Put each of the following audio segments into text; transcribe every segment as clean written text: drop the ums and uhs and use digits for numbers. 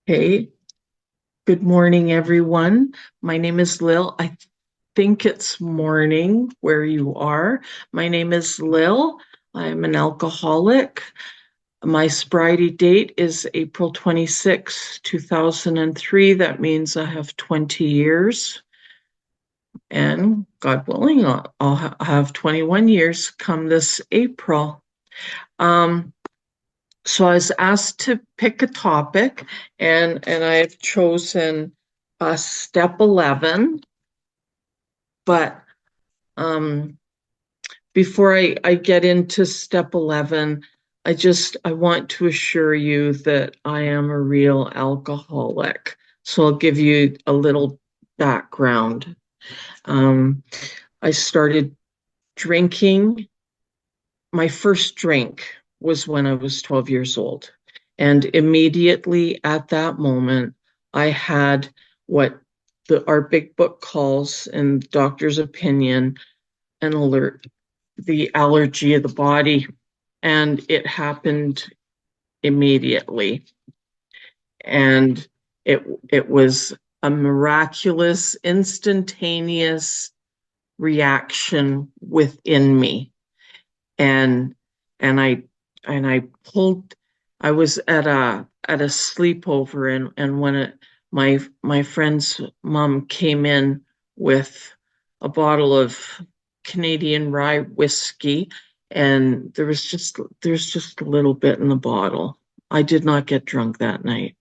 Hey, good morning, everyone. My name is Lill. I think it's morning where you are. My name is Lill. I'm an alcoholic. My sobriety date is April 26, 2003. That means I have 20 years. And God willing, I'll have 21 years come this April. So I was asked to pick a topic, and I've chosen step 11. But before I get into step 11, I want to assure you that I am a real alcoholic. So I'll give you a little background. I started drinking. My first drink was when I was 12 years old. And immediately at that moment, I had what our big book calls, in doctor's opinion, an alert, the allergy of the body. And it happened immediately. And it was a miraculous, instantaneous reaction within me. And I pulled. I was at a sleepover, and when my friend's mom came in with a bottle of Canadian rye whiskey, and there's just a little bit in the bottle. I did not get drunk that night.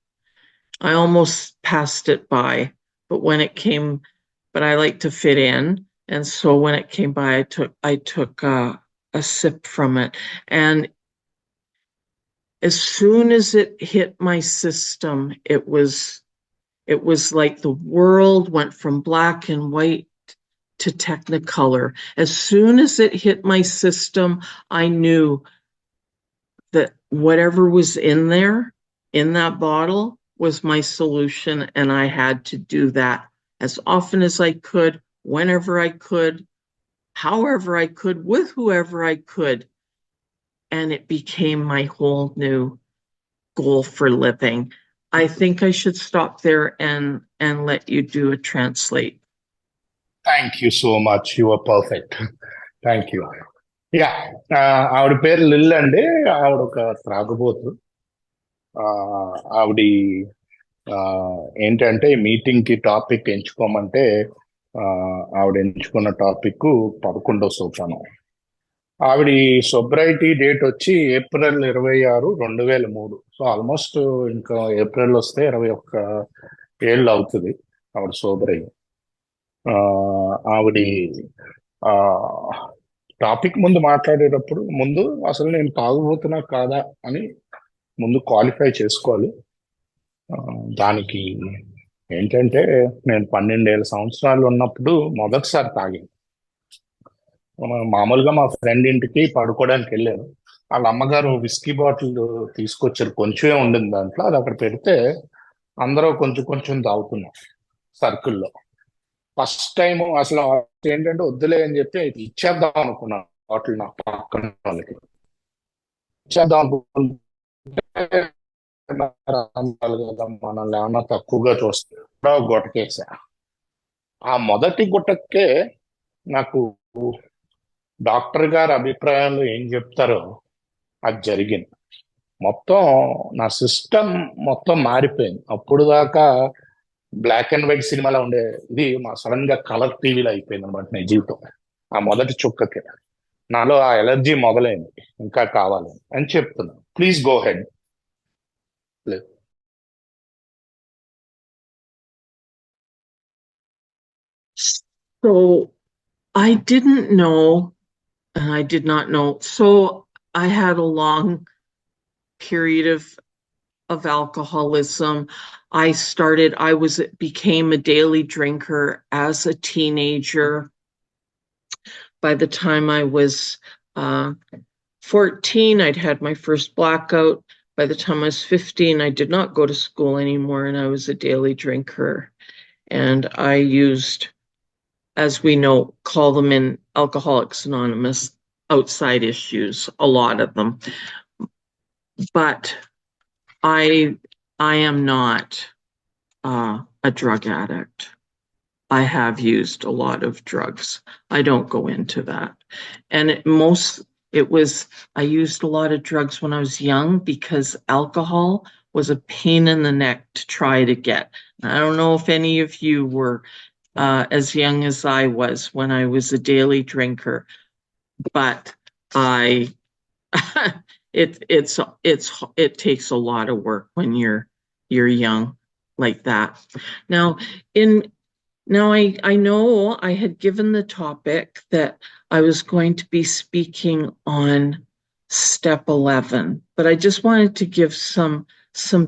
I almost passed it by, but I like to fit in, and so when it came by, I took a sip from it, and as soon as it hit my system, it was like the world went from black and white to technicolor. As soon as it hit my system, I knew that whatever was in there, in that bottle, was my solution, and I had to do that as often as I could, whenever I could, however I could, with whoever I could. And it became my whole new goal for living. I think I should stop there and let you do a translate. Thank you so much. You are perfect. Thank you. Yeah ఆవిడ పేరు lil అండి. ఆవిడ ఒక త్రాగుబోతు. ఆవిడ ఏంటంటే meeting కి topic ఎంచుకోమంటే ఆవిడ ఎంచుకున్న టాపిక్ 11వ సోపానం. ఆవిడ సోబ్రైటీ డేట్ వచ్చి ఏప్రిల్ 26, 2003. సో ఆల్మోస్ట్ ఇంకా ఏప్రిల్ వస్తే 21 ఏళ్ళు అవుతుంది ఆవిడ సోబర్ అయ్యి. ఆవిడ టాపిక్ ముందు మాట్లాడేటప్పుడు ముందు అసలు నేను తాగుబోతున్నా కాదా అని ముందు క్వాలిఫై చేసుకోవాలి. దానికి ఏంటంటే నేను 12 సంవత్సరాలు ఉన్నప్పుడు మొదటిసారి తాగాను. మామూలుగా మా ఫ్రెండ్ ఇంటికి పడుకోవడానికి వెళ్ళాను. వాళ్ళ అమ్మగారు విస్కీ బాటిల్ తీసుకొచ్చారు. కొంచెమే ఉండింది దాంట్లో. అది అక్కడ పెడితే అందరూ కొంచెం కొంచెం తాగుతున్నాం సర్కిల్లో. ఫస్ట్ టైం అసలు ఏంటంటే వద్దులే అని చెప్పి అయితే ఇచ్చేద్దాం అనుకున్నాను బాటిల్ నా పక్కన వాళ్ళకి. ఇచ్చేద్దాం అనుకుంటే మనల్ని ఏమన్నా తక్కువగా చూస్తే గుట్టకేసా. ఆ మొదటి గుట్టకే నాకు డాక్టర్ గారి అభిప్రాయంలో ఏం చెప్తారో అది జరిగింది. మొత్తం నా సిస్టమ్ మొత్తం మారిపోయింది. అప్పుడు దాకా బ్లాక్ అండ్ వైట్ సినిమాలో ఉండే ఇది సడన్ గా కలర్ టీవీలో అయిపోయింది అనమాట నా జీవితం. ఆ మొదటి చుక్కకి నాలో ఆ ఎలర్జీ మొదలైంది. ఇంకా కావాలి అని చెప్తున్నా. Please go head. So I didn't know, and I did not know. So I had a long period of alcoholism. Became a daily drinker as a teenager. By the time I was 14, I'd had my first blackout. By the time I was 15, I did not go to school anymore, and I was a daily drinker. And I used, as we know, call them in Alcoholics Anonymous, outside issues, a lot of them. But I I am not a drug addict. I have used a lot of drugs. I don't go into that. And I used a lot of drugs when I was young because alcohol was a pain in the neck to try to get. I don't know if any of you were as young as I was when I was a daily drinker, but I it takes a lot of work when you're young like that. Now in I know I had given the topic that I was going to be speaking on step 11, but I just wanted to give some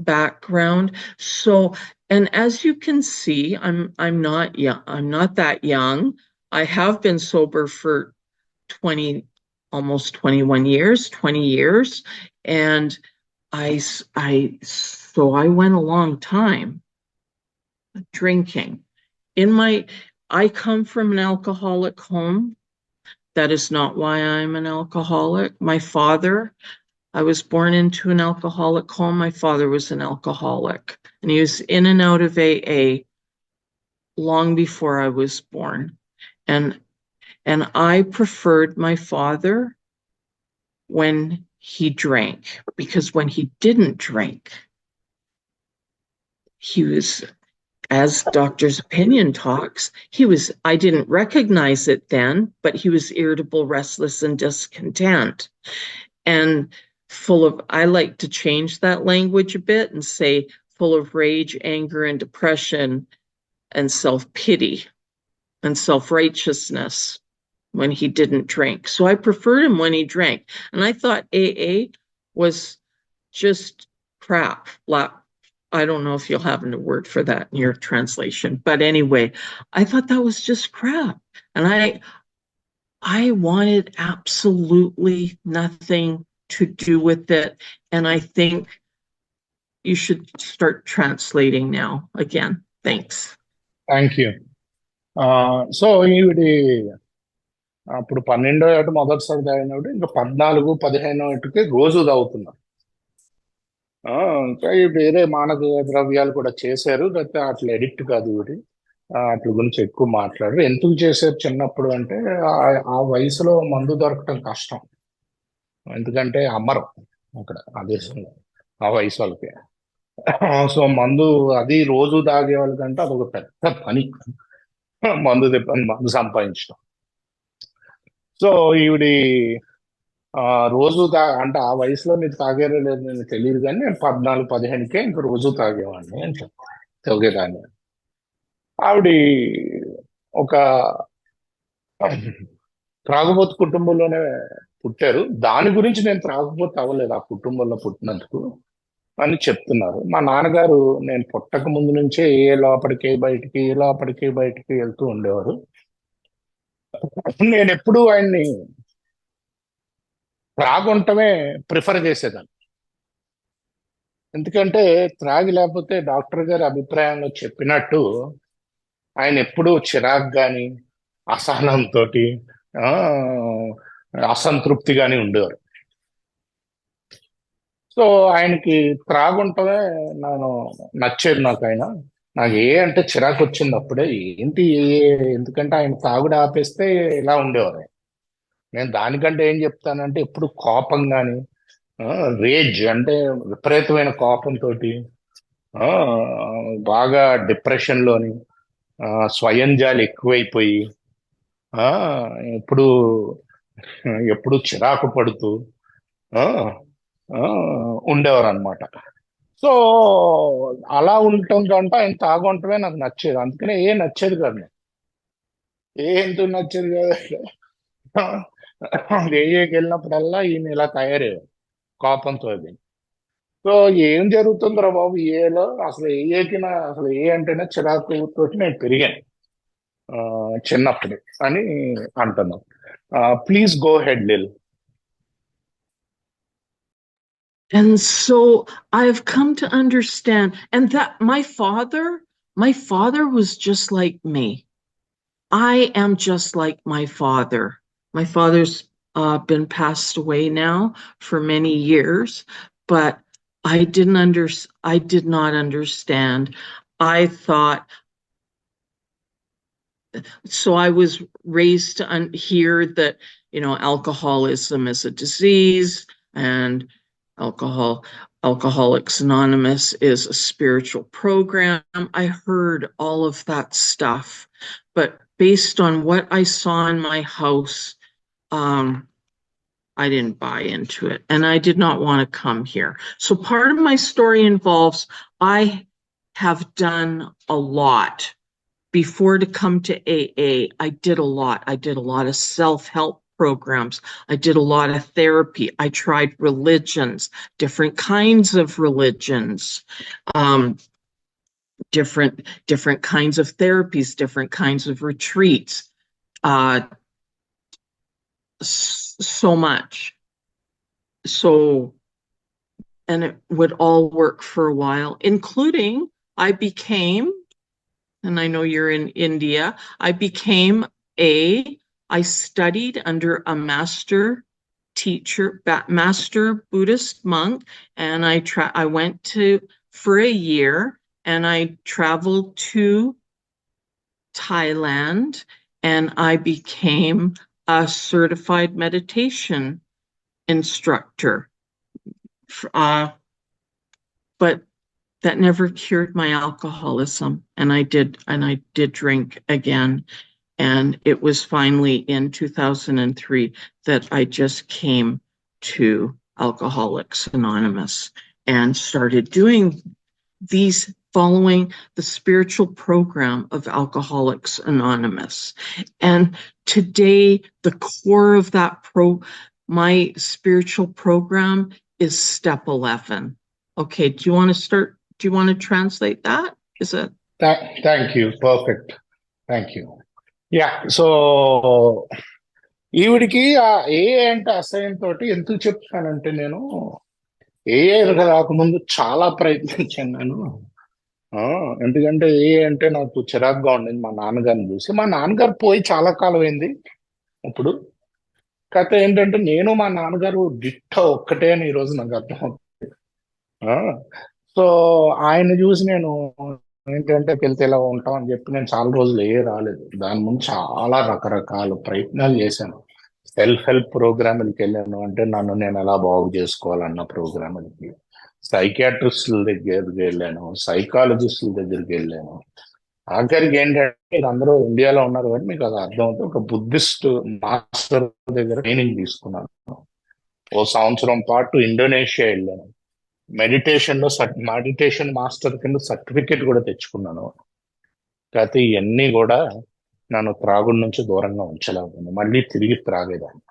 background. So, and as you can see, I'm not young. I'm not that young. I have been sober for 20 almost 21 years, 20 years, and so I went a long time drinking. I come from an alcoholic home. That is not why I'm an alcoholic. I was born into an alcoholic home. My father was an alcoholic, and he was in and out of AA long before I was born. And I preferred my father when he drank, because when he didn't drink, he was, as doctor's opinion talks, I didn't recognize it then, but he was irritable, restless, and discontent. And I like to change that language a bit and say full of rage, anger, and depression, and self-pity and self-righteousness when he didn't drink. So I preferred him when he drank. And I thought AA was just crap. I don't know if you'll have a word for that in your translation, but anyway, I thought that was just crap. And I wanted absolutely nothing to do with it. And I think you should start translating now again. Thanks. Thank you. So ఈవిడి అప్పుడు 12వ ఏట మొదటిసారి తాగినప్పుడు ఇంకా 14, 15వ ఏటకి రోజు తాగుతున్నారు. ఇంకా వేరే మానక ద్రవ్యాలు కూడా చేశారు, లేకపోతే అట్లా ఎడిక్ట్ కాదు ఈవిడి. అట్ల గురించి ఎక్కువ మాట్లాడరు. ఎందుకు చేశారు చిన్నప్పుడు అంటే ఆ వయసులో మందు దొరకటం కష్టం, ఎందుకంటే అమ్మరు అక్కడ ఆ దేశంలో ఆ వయసు వాళ్ళకి. సో మందు అది రోజు తాగే వాళ్ళకంటే అదొక పెద్ద పని, మందు సంపాదించడం. సో ఈవిడి రోజు అంటే ఆ వయసులో మీరు తాగారో లేదు నేను తెలియదు, కానీ నేను 14, 15కే ఇంకా రోజు తాగేవాడిని అని తాగేదాన్ని. ఆవిడ ఒక త్రాగుబోతు కుటుంబంలోనే పుట్టారు. దాని గురించి నేను త్రాగుబోతు అవ్వలేదు ఆ కుటుంబంలో పుట్టినందుకు అని చెప్తున్నారు. మా నాన్నగారు నేను పుట్టక ముందు నుంచే ఏ లోపలికి బయటికి వెళ్తూ ఉండేవారు. నేను ఎప్పుడూ ఆయన్ని త్రాగుంటమే ప్రిఫర్ చేసేదాన్ని, ఎందుకంటే త్రాగి లేకపోతే డాక్టర్ గారి అభిప్రాయంలో చెప్పినట్టు ఆయన ఎప్పుడూ చిరాకు కానీ అసహనంతో అసంతృప్తి కానీ ఉండేవారు. సో ఆయనకి త్రాగుంటమే నచ్చేది నాకు అంటే చిరాకు వచ్చింది అప్పుడే. ఏంటి ఎందుకంటే ఆయన తాగుడు ఆపేస్తే ఇలా ఉండేవారు. నేను దానికంటే ఏం చెప్తానంటే ఎప్పుడు కోపం కానీ రేజ్ అంటే విపరీతమైన కోపంతో బాగా డిప్రెషన్లోని స్వయం జాలి ఎక్కువైపోయి ఎప్పుడు ఎప్పుడు చిరాకు పడుతూ ఉండేవారు అనమాట. సో అలా ఉండటం కంటే ఆయన తాగుంటమే నాకు నచ్చేది, అందుకనే నచ్చేది కాదు. ఎందుకు నచ్చేది కాదు, ఏఏకి వెళ్ళినప్పుడల్లా ఈయన ఇలా తయారయ్యారు కోపంతో. సో ఏం జరుగుతుందిరా బాబు ఏలో, అసలు అసలు అంటేనే చిరాకుతో నేను పెరిగాను చిన్నప్పుడు అని అంటున్నాం. Please go head lil. And so I've come to understand, and that my father was just like me. I am just like my father. My father's been passed away now for many years, but I did not understand. I thought, so I was raised to hear that, alcoholism is a disease and Alcoholics Anonymous is a spiritual program. I heard all of that stuff, but based on what I saw in my house, I didn't buy into it and I did not want to come here. So part of my story involves I have done a lot. Before to come to AA, I did a lot. I did a lot of self-help programs. I did a lot of therapy. I tried religions, different kinds of religions, different kinds of therapies, different kinds of retreats. So much. So, and it would all work for a while, including and I know you're in India, I studied under a master Buddhist monk, and I went for a year, and I traveled to Thailand, and I became a certified meditation instructor. But that never cured my alcoholism, and I did drink again. And it was finally in 2003 that I just came to Alcoholics Anonymous and started doing these, following the spiritual program of Alcoholics Anonymous. And today, the core of that my spiritual program is step 11. Okay, do you want to translate that? Is it? Thank you. Perfect. Thank you. Yeah so ఈవిడికి ఆ ఏ అంటే అసహ్యం తోటి ఎందుకు చెప్తానంటే, నేను ఏ రాకముందు చాలా ప్రయత్నించాను నేను. ఎందుకంటే ఏ అంటే నాకు చిరాకుగా ఉండింది మా నాన్నగారిని చూసి. మా నాన్నగారు పోయి చాలా కాలం అయింది. ఇప్పుడు కథ ఏంటంటే, నేను మా నాన్నగారు డిట్ట ఒక్కటే అని ఈరోజు నాకు అర్థం అవుతుంది. సో ఆయన చూసి నేను ఏంటంటే వెళ్తే ఇలా ఉంటాం అని చెప్పి నేను చాలా రోజులు రాలేదు. దాని ముందు చాలా రకరకాల ప్రయత్నాలు చేశాను. సెల్ఫ్ హెల్ప్ ప్రోగ్రాములకి వెళ్ళాను, అంటే నన్ను నేను ఎలా బాగు చేసుకోవాలన్న ప్రోగ్రాములకి. సైకియాట్రిస్టుల దగ్గరికి వెళ్ళాను, సైకాలజిస్టుల దగ్గరికి వెళ్ళాను. ఆఖరికి ఏంటంటే, అందరూ ఇండియాలో ఉన్నారు కానీ మీకు అది అర్థం అవుతుంది, ఒక బుద్ధిస్ట్ మాస్టర్ దగ్గర ట్రైనింగ్ తీసుకున్నాను. 1 సంవత్సరం పాటు ఇండోనేషియా వెళ్ళాను. మెడిటేషన్ మాస్టర్ కింద సర్టిఫికేట్ కూడా తెచ్చుకున్నాను. కాకపోతే ఇవన్నీ కూడా నన్ను త్రాగుడి నుంచి దూరంగా ఉంచలేకపోయింది. మళ్ళీ తిరిగి త్రాగేదాన్ని.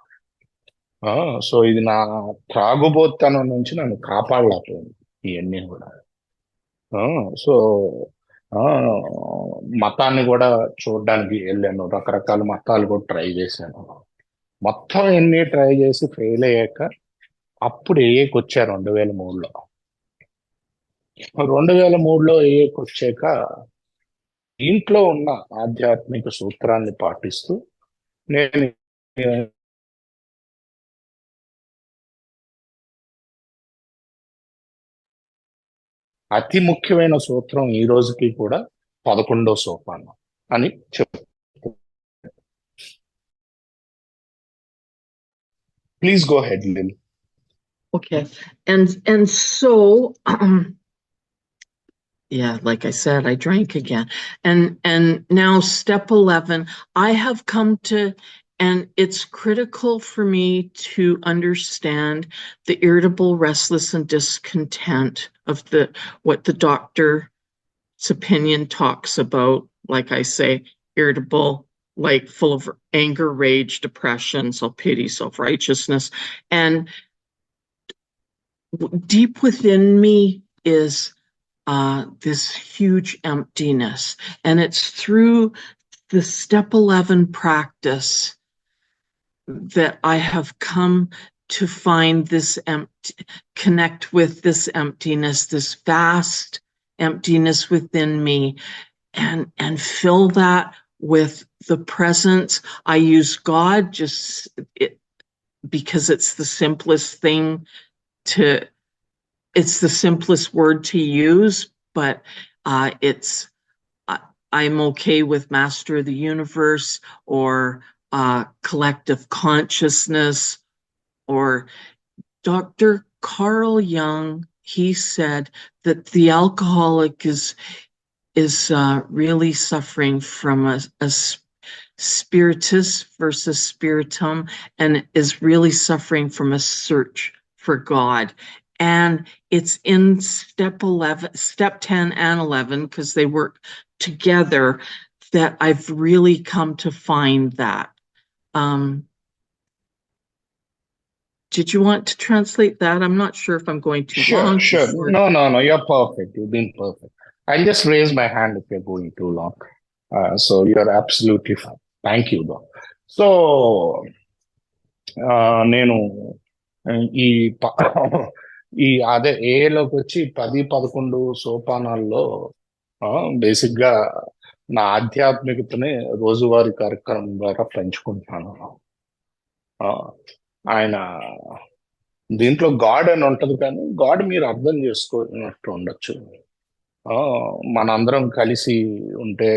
సో ఇది నా త్రాగుబోతనం నుంచి నన్ను కాపాడలేకపోయింది ఇవన్నీ కూడా. సో మతాన్ని కూడా చూడడానికి వెళ్ళాను, రకరకాల మతాలు కూడా ట్రై చేశాను. మొత్తం ఎన్ని ట్రై చేసి ఫెయిల్ అయ్యాక అప్పుడు ఏఏకి వచ్చా 2003లో. 2003లో ఏఏకి వచ్చాక ఇంట్లో ఉన్న ఆధ్యాత్మిక సూత్రాన్ని పాటిస్తూ నేను అతి ముఖ్యమైన సూత్రం ఈ రోజుకి కూడా 11వ సోపానం అని చెప్తాను. Please go head, lil. Okay, and so yeah, like I said, I drank again, and now step 11, I have come to, and it's critical for me to understand the irritable, restless, and discontent of what the doctor's opinion talks about. Like I say, irritable, like full of anger, rage, depression, self-pity, self-righteousness, and deep within me is this huge emptiness, and it's through the step 11 practice that I have come to find this connect with this emptiness, this vast emptiness within me, and fill that with the presence. I use God because it's the simplest thing it's the simplest word to use, but it's I'm okay with Master of the Universe or collective consciousness. Or Dr. Carl Jung, he said that the alcoholic is really suffering from a spiritus versus spiritum, and is really suffering from a search for God. And it's in step 11, step 10 and 11, because they work together, that I've really come to find that. Did you want to translate that? I'm not sure if I'm going too long. Sure. No, you're perfect. You've been perfect. I'll just raise my hand if you're going too long. So you're absolutely fine. Thank you, though. So, నేను ఈ ఈ అదే ఏలోకి వచ్చి 10-11 సోపానాల్లో basic గా నా ఆధ్యాత్మికతని రోజువారీ కార్యక్రమం ద్వారా పెంచుకుంటున్నాను. ఆయన దీంట్లో గాడ్ అని ఉంటది, కానీ గాడ్ మీరు అర్థం చేసుకున్నట్టు ఉండొచ్చు. మనందరం కలిసి ఉంటే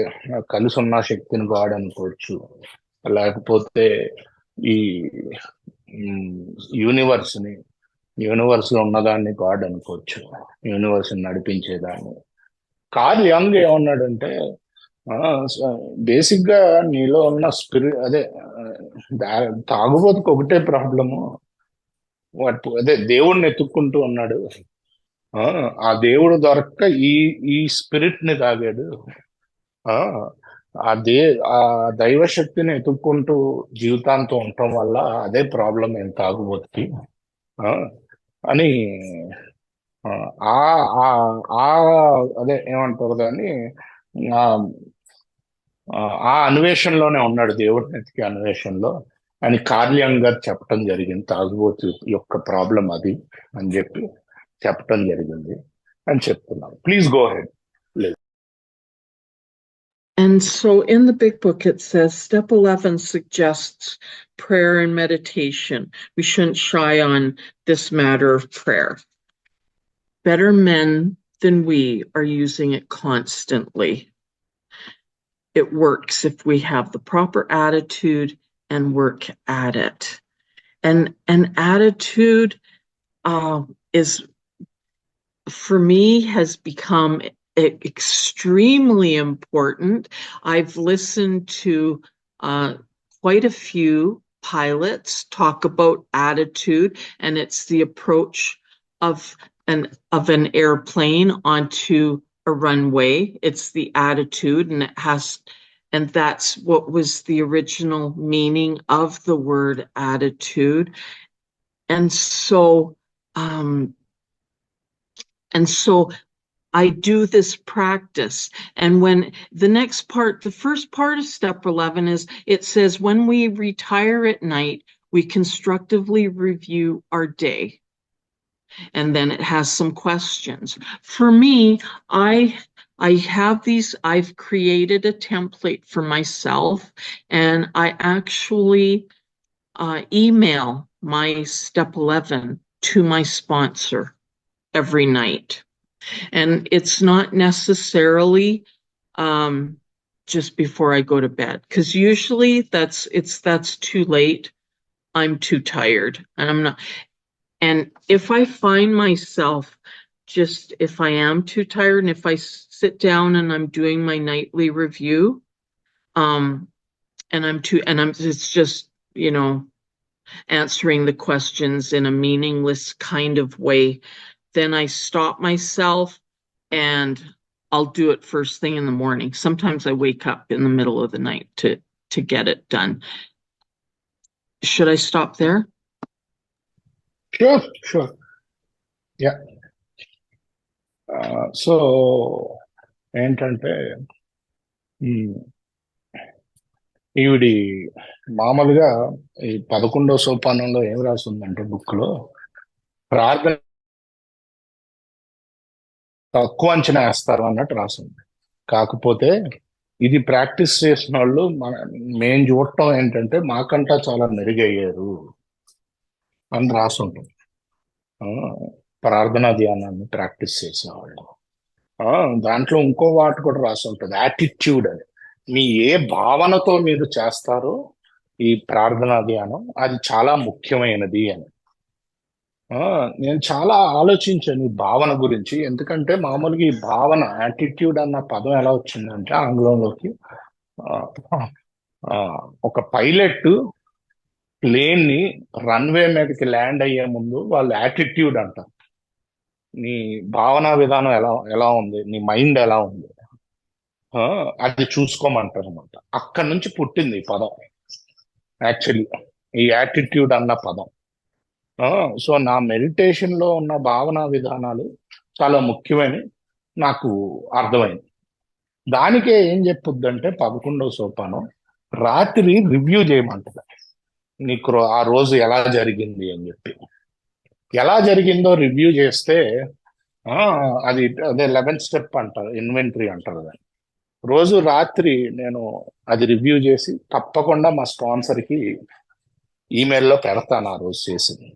కలిసి ఉన్న శక్తిని గాడ్ అనుకోవచ్చు, లేకపోతే ఈ యూనివర్స్ లో ఉన్నదాన్ని గాడ్ అనుకోవచ్చు, యూనివర్స్ నడిపించేదాన్ని. కార్ల్ యంగ్ ఏమన్నాడంటే బేసిక్ గా నీలో ఉన్న స్పిరిట్ అదే తాగుబోతుకు ఒకటే ప్రాబ్లము, అదే దేవుడిని ఎత్తుక్కుంటూ ఉన్నాడు. ఆ దేవుడు దొరక్క ఈ స్పిరిట్ ని తాగాడు. ఆ దైవ శక్తిని ఎత్తుక్కుంటూ జీవితాంతం ఉండటం వల్ల అదే ప్రాబ్లం ఏం తాగుబోతుకి అని అదే ఏమంటారు దాన్ని, ఆ అన్వేషణలోనే ఉన్నాడు, దేవుడిని ఎతికే అన్వేషణలో అని కార్ల్ యంగ్ గారు చెప్పడం జరిగింది. తాగుబోతు యొక్క ప్రాబ్లం అది అని చెప్పి చెప్పడం జరిగింది అని చెప్తున్నాను. Please go head. And so in the big book, it says step 11 suggests prayer and meditation. We shouldn't shy on this matter of prayer. Better men than we are using it constantly. It works if we have the proper attitude and work at it. And an attitude is, for me, has become extremely important. I've listened to quite a few pilots talk about attitude, and it's the approach of an airplane onto a runway. It's the attitude, and that's what was the original meaning of the word attitude. And so I do this practice. And when the first part of step 11 is, it says, when we retire at night, we constructively review our day. And then it has some questions. For me, I have these, I've created a template for myself, and I actually email my step 11 to my sponsor every night. And it's not necessarily just before I go to bed, because usually that's too late. I'm too tired, and I'm not. And if I find myself, just if I am too tired, and if I sit down and I'm doing my nightly review, it's just, answering the questions in a meaningless kind of way, then I stop myself and I'll do it first thing in the morning. Sometimes I wake up in the middle of the night to get it done. Should I stop there? Sure. Yeah. So ఏంటంటే ఈవిడి మామూలుగా ఈ 11వ సోపానంలో ఏం రాస్తుందంటే book లో, ప్రార్థన తక్కువ అంచనా వేస్తారు అన్నట్టు రాసింది. కాకపోతే ఇది ప్రాక్టీస్ చేసిన వాళ్ళు మేము చూడటం ఏంటంటే మాకంటా చాలా మెరుగయ్యారు అని రాసుంటుంది. ప్రార్థనా ధ్యానాన్ని ప్రాక్టీస్ చేసేవాళ్ళు. దాంట్లో ఇంకో వాటి కూడా రాసి ఉంటుంది, యాటిట్యూడ్ అని. మీ ఏ భావనతో మీరు చేస్తారో ఈ ప్రార్థనా ధ్యానం అది చాలా ముఖ్యమైనది అని. నేను చాలా ఆలోచించాను ఈ భావన గురించి. ఎందుకంటే మామూలుగా ఈ భావన యాటిట్యూడ్ అన్న పదం ఎలా వచ్చిందంటే ఆంగ్లంలోకి, ఆ, ఆ, ఒక పైలట్ ప్లేన్ ని రన్వే మీదకి ల్యాండ్ అయ్యే ముందు వాళ్ళు యాటిట్యూడ్ అంటారు. నీ భావనా విధానం ఎలా ఎలా ఉంది, నీ మైండ్ ఎలా ఉంది, ఆ, అది చూసుకోమంటారు అనమాట. అక్కడి నుంచి పుట్టింది ఈ పదం, యాక్చువల్లీ ఈ యాటిట్యూడ్ అన్న పదం. సో నా మెడిటేషన్ లో ఉన్న భావనా విధానాలు చాలా ముఖ్యమని నాకు అర్థమైంది. దానికే ఏం చెప్పుద్దంటే 11వ సోపానం రాత్రి రివ్యూ చేయమంటది. నీకు ఆ రోజు ఎలా జరిగింది అని చెప్పి. ఎలా జరిగిందో రివ్యూ చేస్తే అది అదే 11th స్టెప్ అంటారు, ఇన్వెంటరీ అంటారు దాన్ని. రోజు రాత్రి నేను అది రివ్యూ చేసి తప్పకుండా మా స్పాన్సర్కి ఈమెయిల్లో పెడతాను ఆ రోజు చేసింది.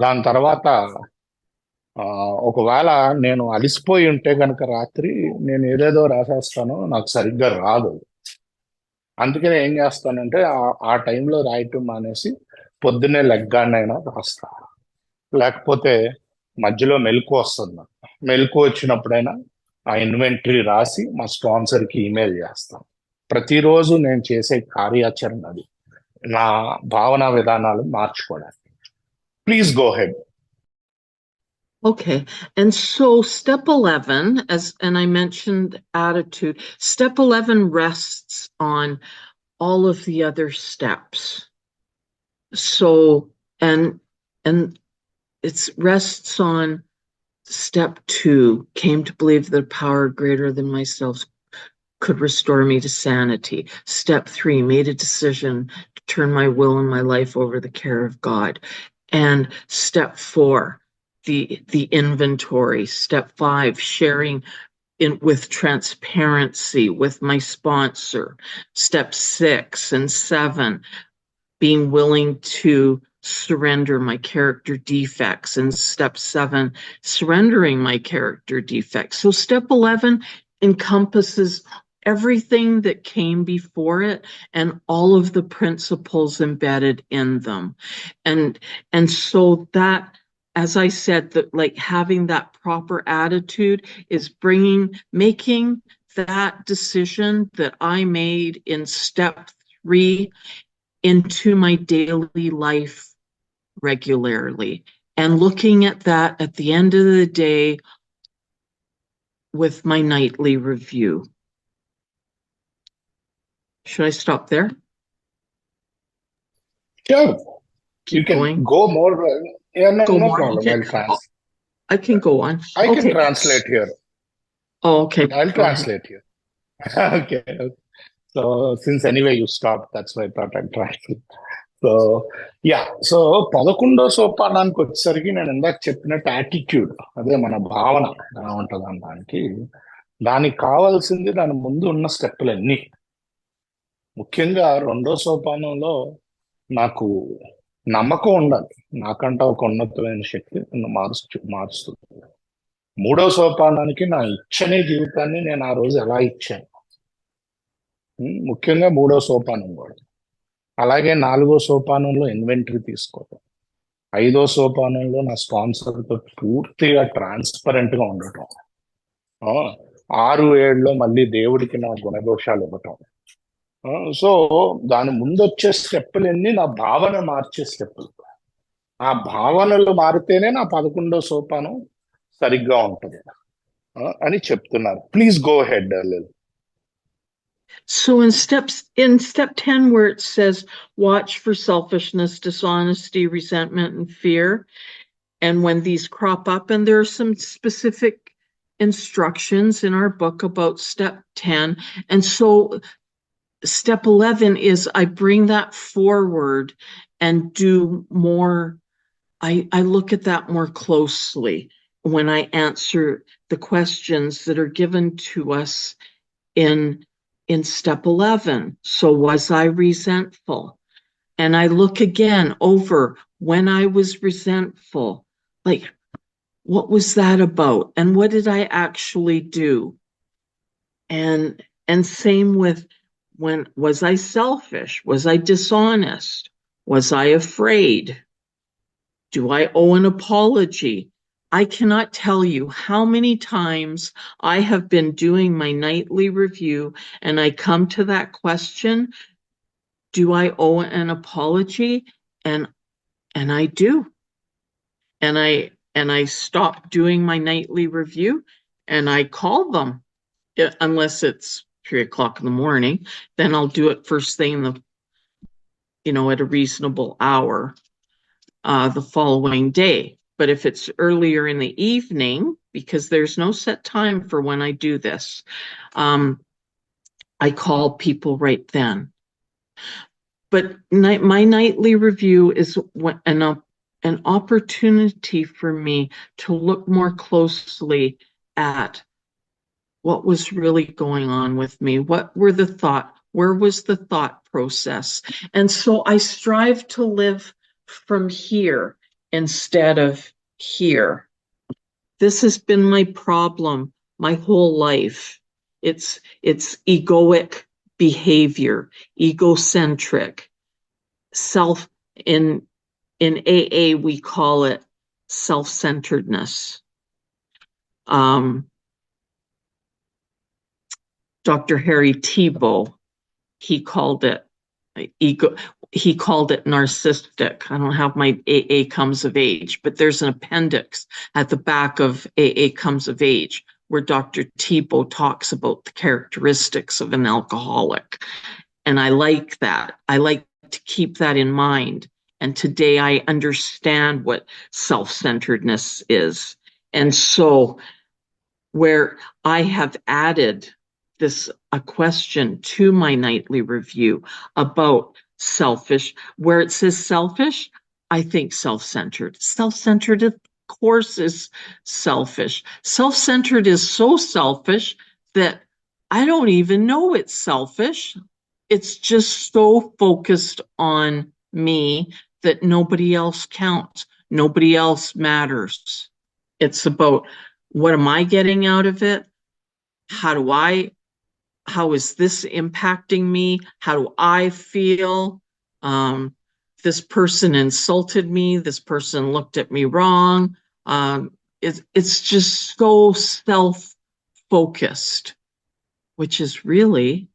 దాని తర్వాత ఒకవేళ నేను అలిసిపోయి ఉంటే కనుక రాత్రి నేను ఏదేదో రాసేస్తాను, నాకు సరిగ్గా రాదు. అందుకనే ఏం చేస్తానంటే ఆ టైంలో రాయటం మానేసి పొద్దున్నే లెగ్గానైనా రాస్తా. లేకపోతే మధ్యలో మెలకు వస్తుంది, మెలకు వచ్చినప్పుడైనా ఆ ఇన్వెంటరీ రాసి మా స్పాన్సర్కి ఈమెయిల్ చేస్తాను. ప్రతిరోజు నేను చేసే కార్యాచరణ అది, నా భావన విధానాలు మార్చుకోవడానికి. Please go head. Okay, and so step 11, and I mentioned attitude, step 11 rests on all of the other steps. So, and it rests on step 2, came to believe that a power greater than myself could restore me to sanity. Step 3, made a decision to turn my will and my life over the care of God. And step 4, the inventory. Step 5, sharing with transparency with my sponsor. Step 6 and 7, being willing to surrender my character defects. And step 7, surrendering my character defects. So step 11 encompasses everything that came before it and all of the principles embedded in them. And so that, as I said, that like having that proper attitude is making that decision that I made in step 3 into my daily life regularly, and looking at that at the end of the day with my nightly review. Should I stop there? Sure. Keep You can going. go more. Yeah, no, Go no more? problem. Okay. I can go on. I can Okay. translate here. Oh, okay. I'll Go ahead. translate here. Okay. So since anyway you stopped, that's why I thought I'd try. So yeah, so 11వ సోపానానికి వచ్చేసరికి నేను ఇందాక చెప్పినట్టు attitude, అదే మన భావన ఎలా ఉంటుంది అనడానికి. దానికి కావాల్సింది దాని ముందు ఉన్న స్టెప్పులన్నీ. ముఖ్యంగా 2వ సోపానంలో నాకు నమ్మకం ఉండాలి, నాకంటే ఒక ఉన్నతమైన శక్తి నన్ను మారుస్తుంది. 3వ సోపానానికి నా ఇచ్చని జీవితాన్ని నేను ఆ రోజు ఎలా ఇచ్చాను, ముఖ్యంగా 3వ సోపానం కూడా. అలాగే 4వ సోపానంలో ఇన్వెంటరీ తీసుకోవడం. 5వ సోపానంలో నా స్పాన్సర్తో పూర్తిగా ట్రాన్స్పరెంట్ గా ఉండటం. 6, 7లో మళ్ళీ దేవుడికి నా గుణదోషాలు ఇవ్వటం. సో దాని ముందు వచ్చే స్టెప్పులన్నీ నా భావన మార్చే స్టెప్పులు. ఆ భావనలు మారితేనే నా 11వ సోపానం సరిగ్గా ఉంటుంది అని చెప్తున్నారు. Please go head lil. So in step 10, where it says watch for selfishness, dishonesty, resentment, and fear, and when these crop up, and there are some specific instructions in our book about step 10, and so step 11 is I bring that forward and do more. I look at that more closely when I answer the questions that are given to us in step 11. So was I resentful? And I look again over when I was resentful, like, what was that about? And what did I actually do? And same with, when was I selfish? Was I dishonest? Was I afraid? Do I owe an apology? I cannot tell you how many times I have been doing my nightly review and I come to that question, do I owe an apology? And I do. And I stop doing my nightly review and I call them. Unless it's 3 o'clock in the morning, then I'll do it first thing at a reasonable hour the following day. But if it's earlier in the evening, because there's no set time for when I do this, I call people right then. But my nightly review is an opportunity for me to look more closely at what was really going on with me. Where was the thought process? And so I strive to live from here instead of here. This has been my problem my whole life. It's egoic behavior, egocentric, self in AA we call it self-centeredness. Dr. Harry Tebow, he called it ego. He called it narcissistic. I don't have my AA Comes of Age, but there's an appendix at the back of AA Comes of Age where Dr. Tebow talks about the characteristics of an alcoholic. And I like that. I like to keep that in mind. And today I understand what self-centeredness is. And so where I have added a question to my nightly review about selfish, where it says selfish, I think self-centered. Self-centered, of course, is selfish. Self-centered is so selfish that I don't even know it's selfish. It's just so focused on me that nobody else counts. Nobody else matters. It's about, what am I getting out of it? How is this impacting me? How do I feel? This person insulted me. This person looked at me wrong. It's just so self-focused, which is really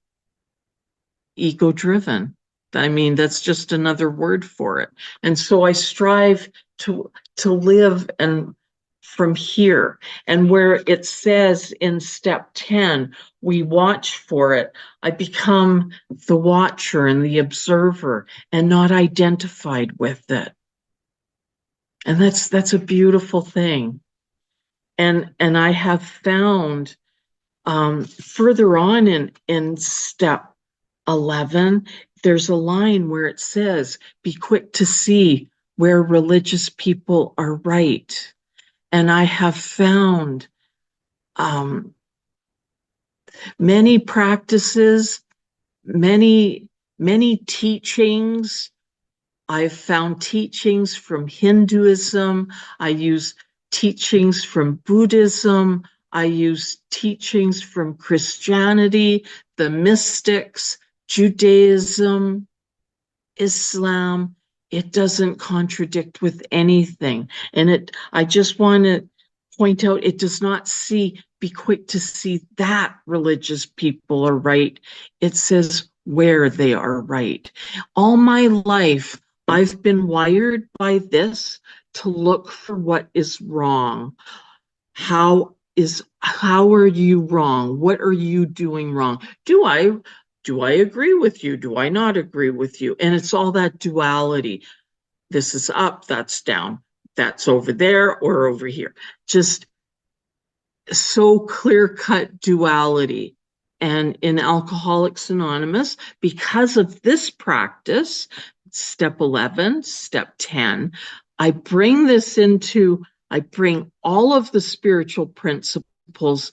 ego-driven. I mean, that's just another word for it. And so I strive to live and from here. And where it says in step 10, we watch for it, I become the watcher and the observer and not identified with it. And that's a beautiful thing. And I have found further on in step 11, there's a line where it says, be quick to see where religious people are right. And I have found many practices, many teachings. I've found teachings from Hinduism. I use teachings from Buddhism. I use teachings from Christianity, the mystics, Judaism, Islam. It doesn't contradict with anything. And I just want to point out, it does not be quick to see that religious people are right. It says where they are right. All my life, I've been wired by this to look for what is wrong. How are you wrong? What are you doing wrong? Do I agree with you? Do I not agree with you? And it's all that duality. This is up, that's down, that's over there or over here. Just so clear-cut duality. And in Alcoholics Anonymous, because of this practice, step 11, step 10, I bring all of the spiritual principles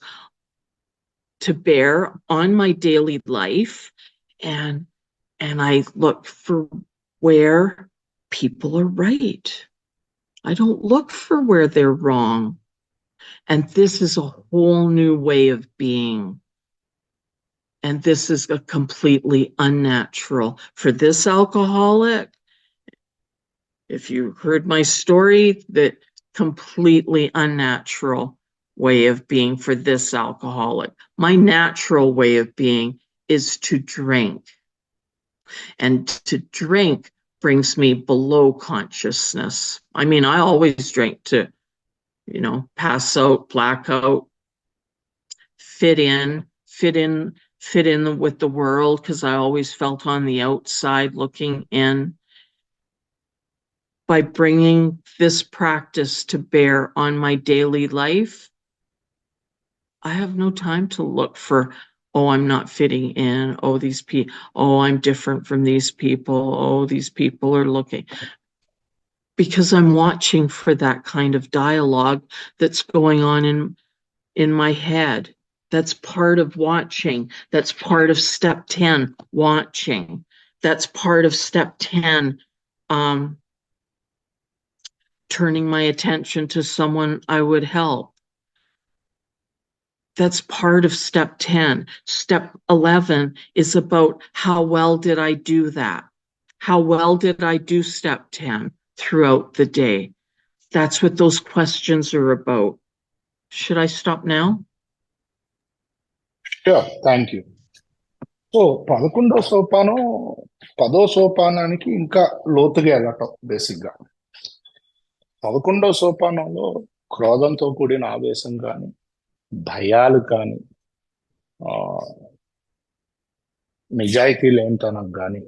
to bear on my daily life, and I look for where people are right. I don't look for where they're wrong. And this is a whole new way of being. And this is a completely unnatural for this alcoholic. If you heard my story, that completely unnatural way of being for this alcoholic. My natural way of being is to drink. And to drink brings me below consciousness. I mean, I always drink to, pass out, black out, fit in with the world, because I always felt on the outside looking in. By bringing this practice to bear on my daily life, I have no time to look for, oh, I'm not fitting in. Oh, I'm different from these people. Oh, these people are looking. Because I'm watching for that kind of dialogue that's going on in my head. That's part of watching. That's part of step 10, watching. That's part of step 10, turning my attention to someone I would help. That's part of step 10. Step 11 is about how well did I do that? How well did I do step 10 throughout the day? That's what those questions are about. Should I stop now? Sure, thank you. So 11వ సోపానం 10వ సోపానానికి ఇంకా లోతుగా వెళ్ళటం. బేసిక్గా 11వ సోపానంలో క్రోధంతో కూడిన ఆవేశం కానీ, భయాలు కానీ, నిజాయితీ లేనితనం కానీ,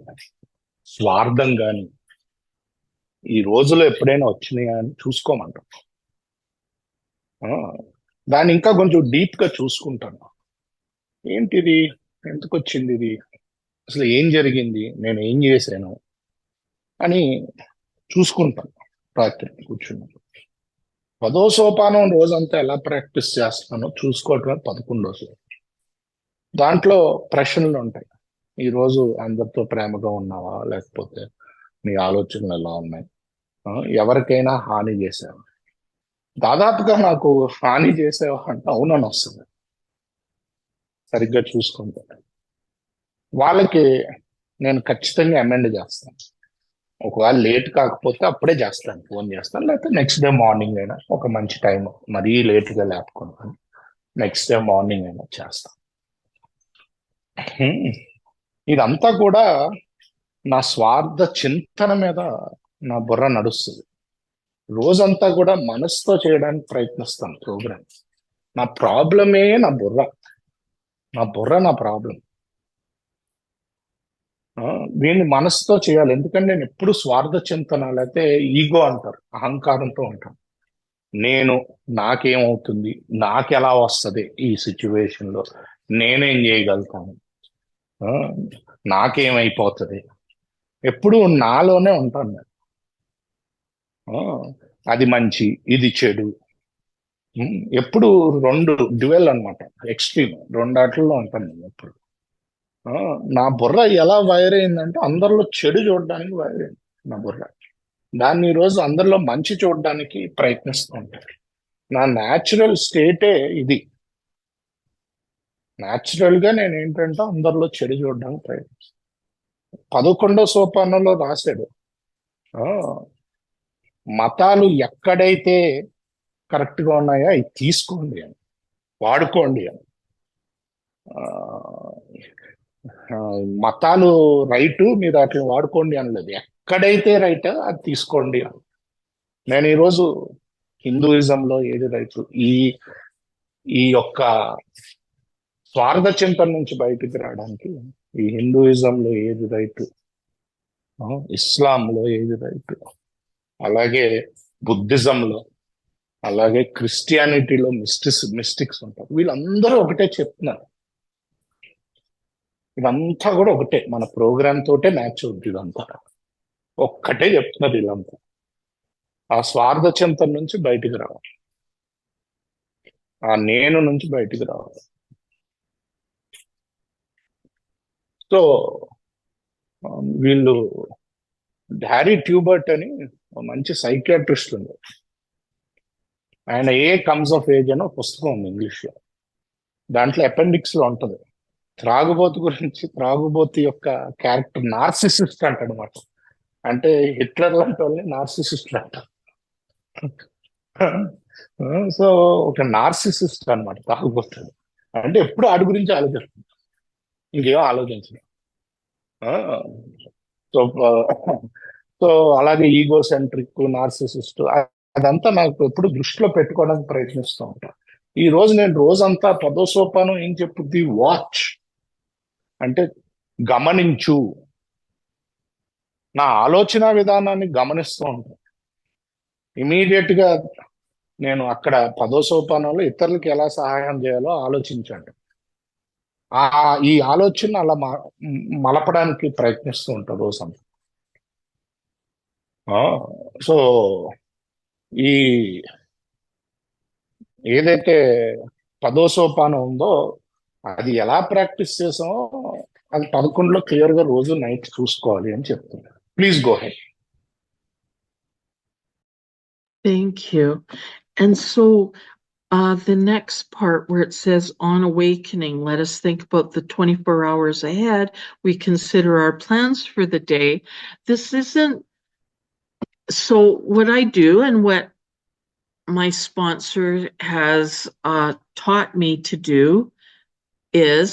స్వార్థం కానీ ఈ రోజులో ఎప్పుడైనా వచ్చినాయా అని చూసుకోమంటాం. దాన్ని ఇంకా కొంచెం డీప్ గా చూసుకుంటాను. ఏంటిది, ఎందుకు వచ్చింది ఇది, అసలు ఏం జరిగింది, నేను ఏం చేశాను అని చూసుకుంటాను రాత్రి కూర్చున్నాను. 10వ సోపానం రోజంతా ఎలా ప్రాక్టీస్ చేస్తున్నానో చూసుకోవటమే 11వ సోపానం. దాంట్లో ప్రశ్నలు ఉంటాయి. ఈ రోజు అందరితో ప్రేమగా ఉన్నావా, లేకపోతే నీ ఆలోచనలు ఎలా ఉన్నాయి, ఎవరికైనా హాని చేసావా? దాదాపుగా నాకు హాని చేసావా అంటే అవునని వస్తుంది. సరిగ్గా చూసుకుంటాను. వాళ్ళకి నేను ఖచ్చితంగా అమెండ్ చేస్తాను. ఒకవేళ లేట్ కాకపోతే అప్పుడే చేస్తాను, ఫోన్ చేస్తాను. లేకపోతే నెక్స్ట్ డే మార్నింగ్ అయినా, ఒక మంచి టైం మరీ లేట్గా లేపుకుంటాను, నెక్స్ట్ డే మార్నింగ్ అయినా చేస్తాను. ఇదంతా కూడా నా స్వార్థ చింతన మీద నా బుర్ర నడుస్తుంది. రోజంతా కూడా మనసుతో చేయడానికి ప్రయత్నిస్తాను ప్రోగ్రామ్. నా ప్రాబ్లమే నా బుర్ర నా ప్రాబ్లం. వీడిని మనసుతో చేయాలి. ఎందుకంటే నేను ఎప్పుడు స్వార్థ చింతన, లేకపోతే ఈగో అంటారు, అహంకారంతో ఉంటాను. నాకేమవుతుంది, నాకెలా వస్తుంది ఈ సిచ్యువేషన్ లో, నేనేం చేయగలుగుతాను, నాకేమైపోతుంది, ఎప్పుడు నాలోనే ఉంటాను నేను. అది మంచి, ఇది చెడు, ఎప్పుడు రెండు డ్యూయల్ అనమాట, ఎక్స్ట్రీమ్, రెండాట్లలో ఉంటాను నేను ఎప్పుడు. నా బుర్ర ఎలా వైర్ అయిందంటే అందరిలో చెడు చూడడానికి వైర్ అయింది నా బుర్ర. దాన్ని ఈరోజు అందరిలో మంచి చూడడానికి ప్రయత్నిస్తూ ఉంటాను. నా న్యాచురల్ స్టేటే ఇది. న్యాచురల్ గా నేను ఏంటంటే అందరిలో చెడు చూడడానికి ప్రయత్నిస్తాను. 11వ సోపానంలో రాశాడు, మతాలు ఎక్కడైతే కరెక్ట్ గా ఉన్నాయో అవి తీసుకోండి అని, వాడుకోండి అని. మతాలు రైటు, మీరు అట్లా వాడుకోండి అనలేదు. ఎక్కడైతే రైట్ అది తీసుకోండి అని. నేను ఈరోజు హిందూయిజంలో ఏది రైటు, ఈ యొక్క స్వార్థ చింతన నుంచి బయటికి రావడానికి ఈ హిందూయిజంలో ఏది రైటు, ఇస్లాంలో ఏది రైటు, అలాగే బుద్ధిజంలో, అలాగే క్రిస్టియానిటీలో మిస్టిక్స్ ఉంటారు. వీళ్ళందరూ ఒకటే చెప్తున్నారు. ఇదంతా కూడా ఒకటే, మన ప్రోగ్రామ్ తోటే మ్యాచ్ అవుతుంది. ఇదంతా ఒక్కటే చెప్తున్నారు వీళ్ళంతా. ఆ స్వార్థ చింతన నుంచి బయటికి రావాలి, ఆ నేను నుంచి బయటికి రావాలి. సో వీళ్ళు హ్యారీ ట్యూబర్ట్ అని ఒక మంచి సైకియాట్రిస్ట్ ఉంది. ఆయన ఏ కమ్స్ ఆఫ్ ఏజ్ అని ఒక పుస్తకం ఉంది ఇంగ్లీష్లో. దాంట్లో అపెండిక్స్ లో ఉంటది, త్రాగుబోతు గురించి, త్రాగుబోతు యొక్క క్యారెక్టర్ నార్సిసిస్ట్ అంటాడు అనమాట. అంటే హిట్లర్ లాంటి వాళ్ళని నార్సిసిస్ట్ అంటారు. సో ఒక నార్సిసిస్ట్ అనమాట తాగుబోతాడు. అంటే ఎప్పుడు ఆడి గురించి ఆలోచిస్తుంది, ఇంకేం ఆలోచించదు. సో సో అలాగే ఈగో సెంట్రిక్, నార్సిసిస్ట్, అదంతా నాకు ఎప్పుడు దృష్టిలో పెట్టుకోవడానికి ప్రయత్నిస్తూ ఉంటాను. ఈ రోజు నేను రోజంతా 10వ సోపానం ఏం చెప్పుద్ది? వాచ్ అంటే గమనించు, నా ఆలోచన విధానాన్ని గమనిస్తూ ఉంటాను. ఇమీడియట్ గా నేను అక్కడ 10వ సోపానంలో ఇతరులకు ఎలా సహాయం చేయాలో ఆలోచించండి. ఈ ఆలోచన అలా మలపడానికి ప్రయత్నిస్తూ ఉంటాను రోజంతా. సో ఈ ఏదైతే 10వ సోపానం ఉందో అది ఎలా ప్రాక్టీస్ చేసామో అది 11లో క్లియర్ గా రోజు నైట్ చూసుకోవాలి అని చెప్తున్నారు. Please go head. Thank you. And so the next part where it says on awakening, let us think about the 24 hours ahead. We consider our plans for the day. This isn't, so what I do and what my sponsor has taught me to do is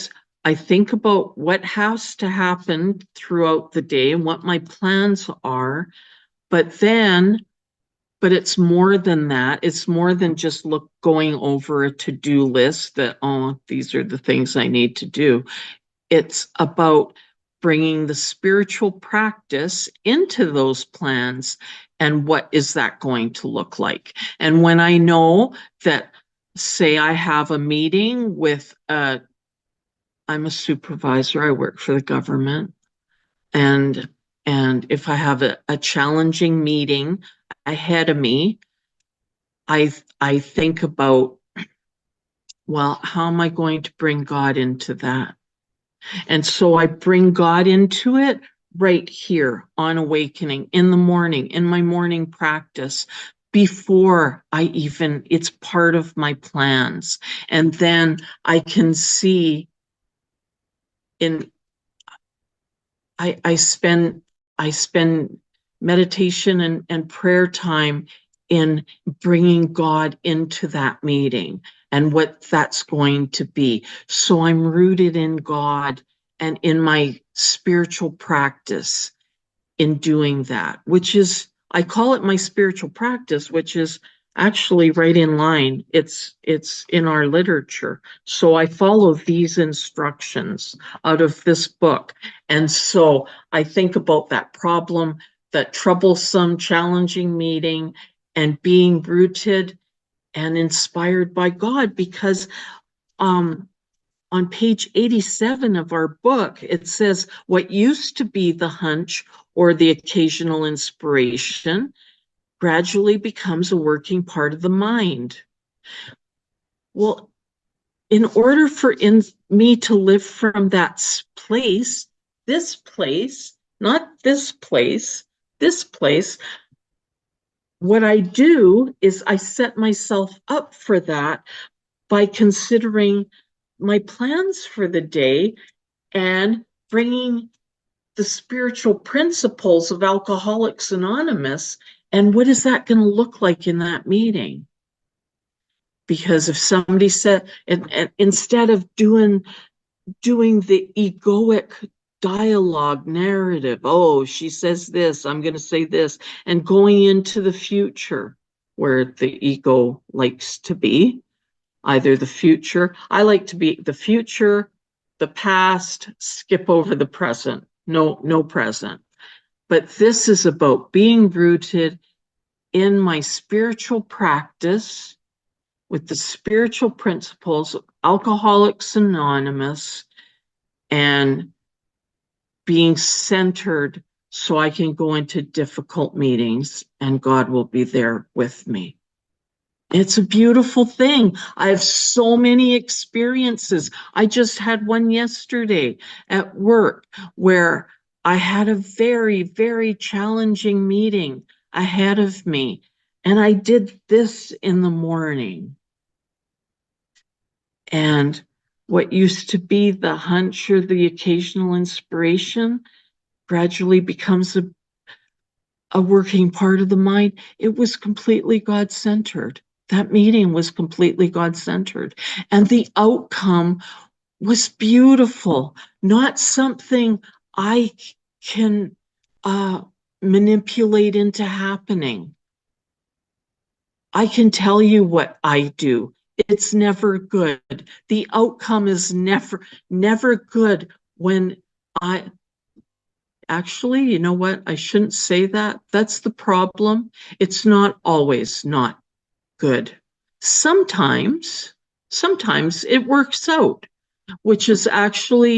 I think about what has to happen throughout the day and what my plans are, but it's more than that. It's more than just going over a to-do list that, oh, these are the things I need to do. It's about bringing the spiritual practice into those plans and what is that going to look like. And when I know that, say I have a meeting with I'm a supervisor, I work for the government, and if I have a challenging meeting ahead of me, I think about, well, how am I going to bring God into that? And so I bring God into it right here on awakening, in the morning, in my morning practice, before it's part of my plans. And then I can see I spend meditation and prayer time in bringing God into that meeting and what that's going to be. So I'm rooted in God and in my spiritual practice in doing that, which is, I call it my spiritual practice, which is actually right in line. It's in our literature. So I follow these instructions out of this book. And so I think about that problem, that troublesome, challenging meeting, and being rooted and inspired by God, because on page 87 of our book, it says what used to be the hunch or the occasional inspiration gradually becomes a working part of the mind. Well, in order for me to live from that place, this place, not this place, what I do is I set myself up for that by considering my plans for the day and bringing the spiritual principles of Alcoholics Anonymous. And what is that going to look like in that meeting? Because if somebody said, and instead of doing the egoic dialogue narrative, oh, she says this, I'm going to say this, and going into the future where the ego likes to be, either the future, I like to be the future, the past, skip over the present, no present. But this is about being rooted in my spiritual practice with the spiritual principles of Alcoholics Anonymous and being centered so I can go into difficult meetings and God will be there with me. It's a beautiful thing. I have so many experiences. I just had one yesterday at work where I had a very, very challenging meeting ahead of me, and I did this in the morning. And what used to be the hunch or the occasional inspiration gradually becomes a working part of the mind. It was completely God-centered. That meeting was completely God-centered. And the outcome was beautiful, not something I can manipulate into happening. I can tell you what I do. It's never good. The outcome is never good when I actually, you know what? I shouldn't say that. That's the problem. It's not always not good. Sometimes it works out, which is actually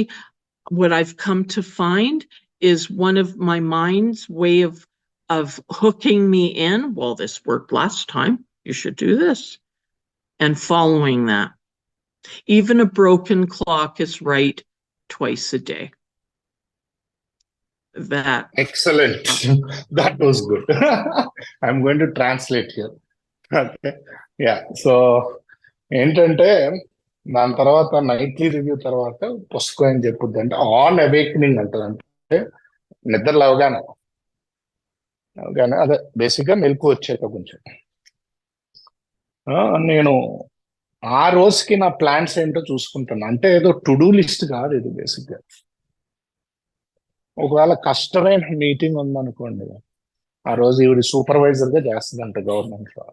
what I've come to find is one of my mind's way of hooking me in. Well, this worked last time. You should do this. And following that. Even a broken clock is right twice a day. That. Excellent. That was good. I'm going to translate here. Okay. Yeah. So ఏంటంటే దాని తర్వాత nightly review తర్వాత పుస్తకం ఏం చెప్పుద్ది అంటే on awakening అంటది. అంటే నిద్ర లేవగానే అదే బేసిక్ గా మెలకు వచ్చాక కొంచెం నేను ఆ రోజుకి నా ప్లాన్స్ ఏంటో చూసుకుంటాను. అంటే ఏదో టు డూ లిస్ట్ కాదు ఇది. బేసిక్ గా ఒకవేళ కష్టమైన మీటింగ్ ఉందనుకోండి, ఆ రోజు ఈవిడ సూపర్వైజర్ గా చేస్తుందంట గవర్నమెంట్ లో.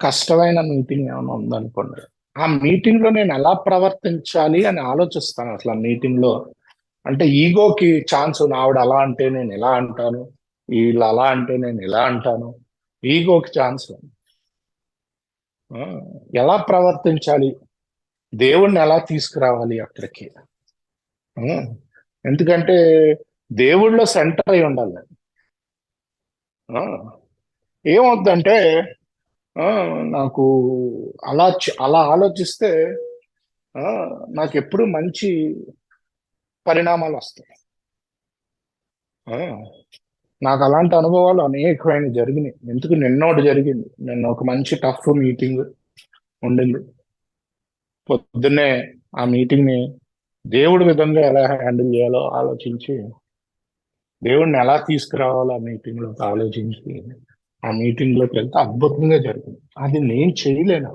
కష్టమైన మీటింగ్ ఏమైనా ఉందనుకోండి, ఆ మీటింగ్ లో నేను ఎలా ప్రవర్తించాలి అని ఆలోచిస్తాను. అసలు ఆ మీటింగ్ లో అంటే ఈగోకి ఛాన్స్, ఆవిడ అలా అంటే నేను ఎలా అంటాను, వీళ్ళు అలా అంటే నేను ఎలా అంటాను, ఈగోకి ఛాన్స్. ఎలా ప్రవర్తించాలి, దేవుణ్ణి ఎలా తీసుకురావాలి అక్కడికి. ఎందుకంటే దేవుళ్ళో సెంటర్ అయి ఉండాలి. ఏమవుద్దంటే నాకు అలా అలా ఆలోచిస్తే నాకు ఎప్పుడు మంచి పరిణామాలు వస్తాయి. నాకు అలాంటి అనుభవాలు అనేకమైన జరిగినాయి. ఎందుకు నిన్నోటి జరిగింది. నిన్న ఒక మంచి టఫ్ మీటింగ్ ఉండింది. పొద్దున్నే ఆ మీటింగ్ ని దేవుడి విధంగా ఎలా హ్యాండిల్ చేయాలో ఆలోచించి, దేవుడిని ఎలా తీసుకురావాలో ఆ మీటింగ్ లోకి ఆలోచించి ఆ మీటింగ్ లోకి వెళ్తే అద్భుతంగా జరిగింది. అది నేను చేయలేను.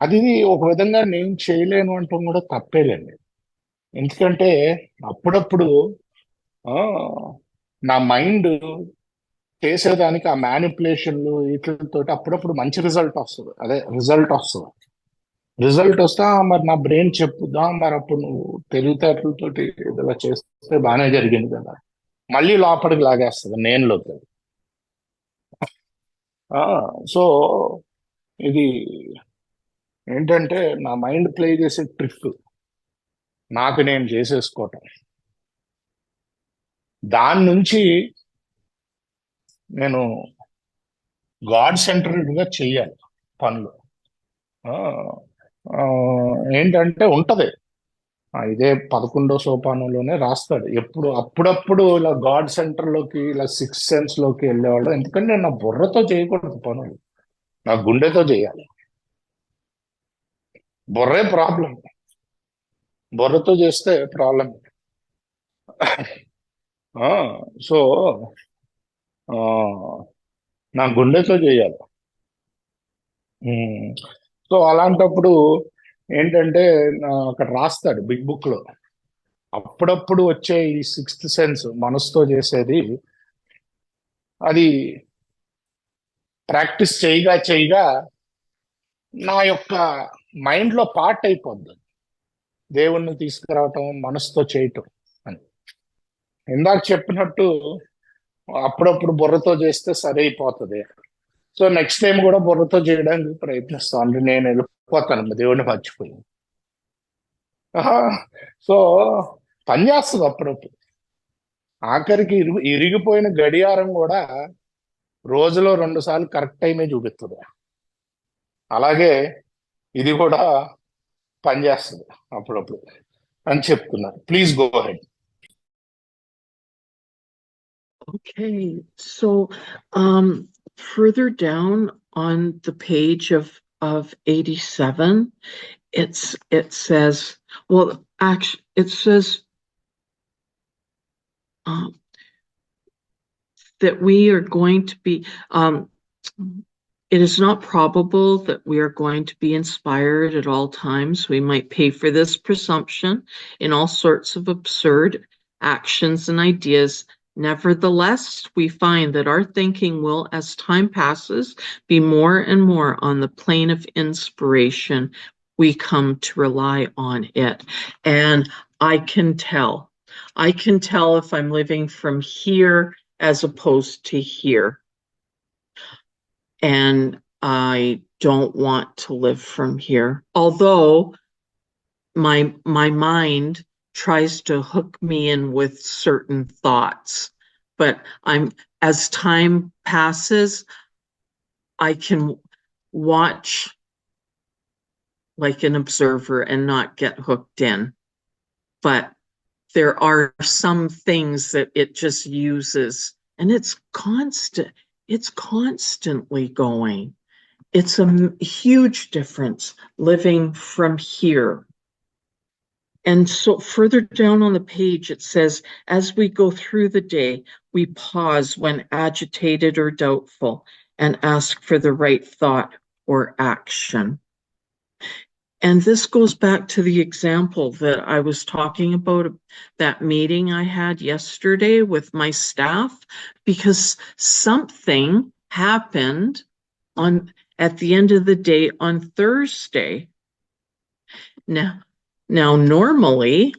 అది ఒక విధంగా నేను చేయలేను అంటాం కూడా తప్పేలేండి. ఎందుకంటే అప్పుడప్పుడు నా మైండ్ చేసేదానికి ఆ మ్యానిపులేషన్లు వీటితో అప్పుడప్పుడు మంచి రిజల్ట్ వస్తుంది. అదే రిజల్ట్ వస్తుంది. రిజల్ట్ వస్తా మరి నా బ్రెయిన్ చెప్పుదా, మరి అప్పుడు నువ్వు తెలివితేటలతోటి ఇలా చేస్తే బాగానే జరిగింది కదా, మళ్ళీ లోపలికి లాగేస్తుంది నేనులోకి. సో ఇది ఏంటంటే నా మైండ్ ప్లే చేసే ట్రిక్ నాకు నేను చేసేసుకోవటం. దాని నుంచి నేను గాడ్ సెంటర్డ్గా చెయ్యాలి పనులు. ఏంటంటే ఉంటది, ఇదే 11వ సోపానంలోనే రాస్తాడు. అప్పుడప్పుడు ఇలా గాడ్ సెంటర్ లోకి, ఇలా సిక్స్ సెన్స్ లోకి వెళ్ళేవాళ్ళు. ఎందుకంటే నా బుర్రతో చేయకూడదు పనులు, నా గుండెతో చేయాలి. బుర్రే ప్రాబ్లం. బుర్రతో చేస్తే ప్రాబ్లం. సో నా గుండెతో చేయాలి. సో అలాంటప్పుడు ఏంటంటే అక్కడ రాస్తాడు బిగ్ బుక్ లో, అప్పుడప్పుడు వచ్చే ఈ సిక్స్త్ సెన్స్ మనసుతో చేసేది, అది ప్రాక్టీస్ చేయగా నా యొక్క మైండ్ లో పార్ట్ అయిపోద్ది. దేవుణ్ణి తీసుకురావటం మనసుతో చేయటం అని. ఇందాక చెప్పినట్టు అప్పుడప్పుడు బుర్రతో చేస్తే సరి అయిపోతుంది. సో నెక్స్ట్ టైం కూడా బుర్రతో చేయడానికి ప్రయత్నిస్తాను. నేను వెళ్ళిపోతాను దేవుడిని మర్చిపోయి. సో పనిచేస్తుంది అప్పుడప్పుడు. ఆఖరికి ఇరిగిపోయిన గడియారం కూడా రోజులో 2 సార్లు కరెక్ట్ టైమే చూపిస్తుంది. అలాగే ఇది కూడా పనిచేస్తుంది అప్పుడప్పుడు అని చెప్తున్నారు. Please go head. Okay, so further down on the page of 87, it says, well, actually, it says um, that we are going to be it is not probable that we are going to be inspired at all times. We might pay for this presumption in all sorts of absurd actions and ideas. Nevertheless, we find that our thinking will, as time passes, be more and more on the plane of inspiration. We come to rely on it. And I can tell. I can tell if I'm living from here as opposed to here. And I don't want to live from here. Although my mind tries to hook me in with certain thoughts, but I'm as time passes, I can watch like an observer and not get hooked in. But there are some things that it just uses, and it's constantly going. It's a huge difference living from here. And so further down on the page, it says, as we go through the day, we pause when agitated or doubtful and ask for the right thought or action. And this goes back to the example that I was talking about, that meeting I had yesterday with my staff, because something happened on at the end of the day on Thursday. Now, normally,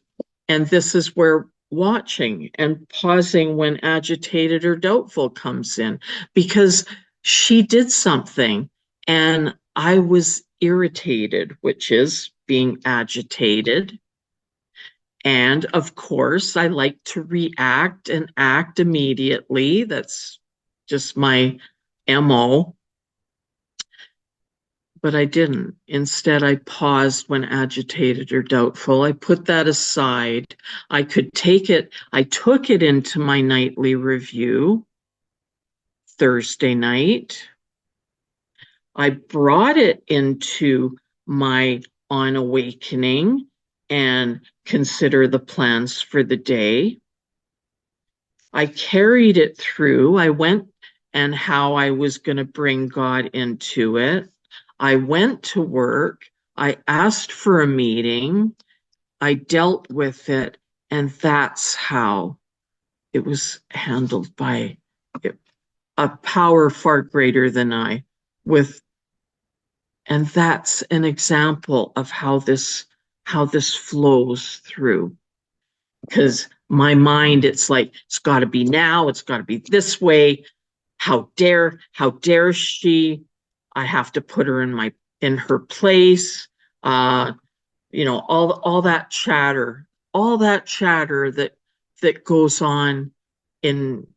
and this is where watching and pausing when agitated or doubtful comes in, because she did something and I was irritated, which is being agitated. And of course, I like to react and act immediately. That's just my MO. But I didn't. Instead, I paused when agitated or doubtful. I put that aside. I took it into my nightly review Thursday night. I brought it into my on awakening and consider the plans for the day. I carried it through. I went and how I was going to bring God into it. I went to work. I asked for a meeting. I dealt with it. And that's how it was handled by a power far greater than I with. And that's an example of how this flows through. Because my mind, it's like, it's got to be now. It's got to be this way. How dare she? I have to put her in her place. All that chatter, that goes on in,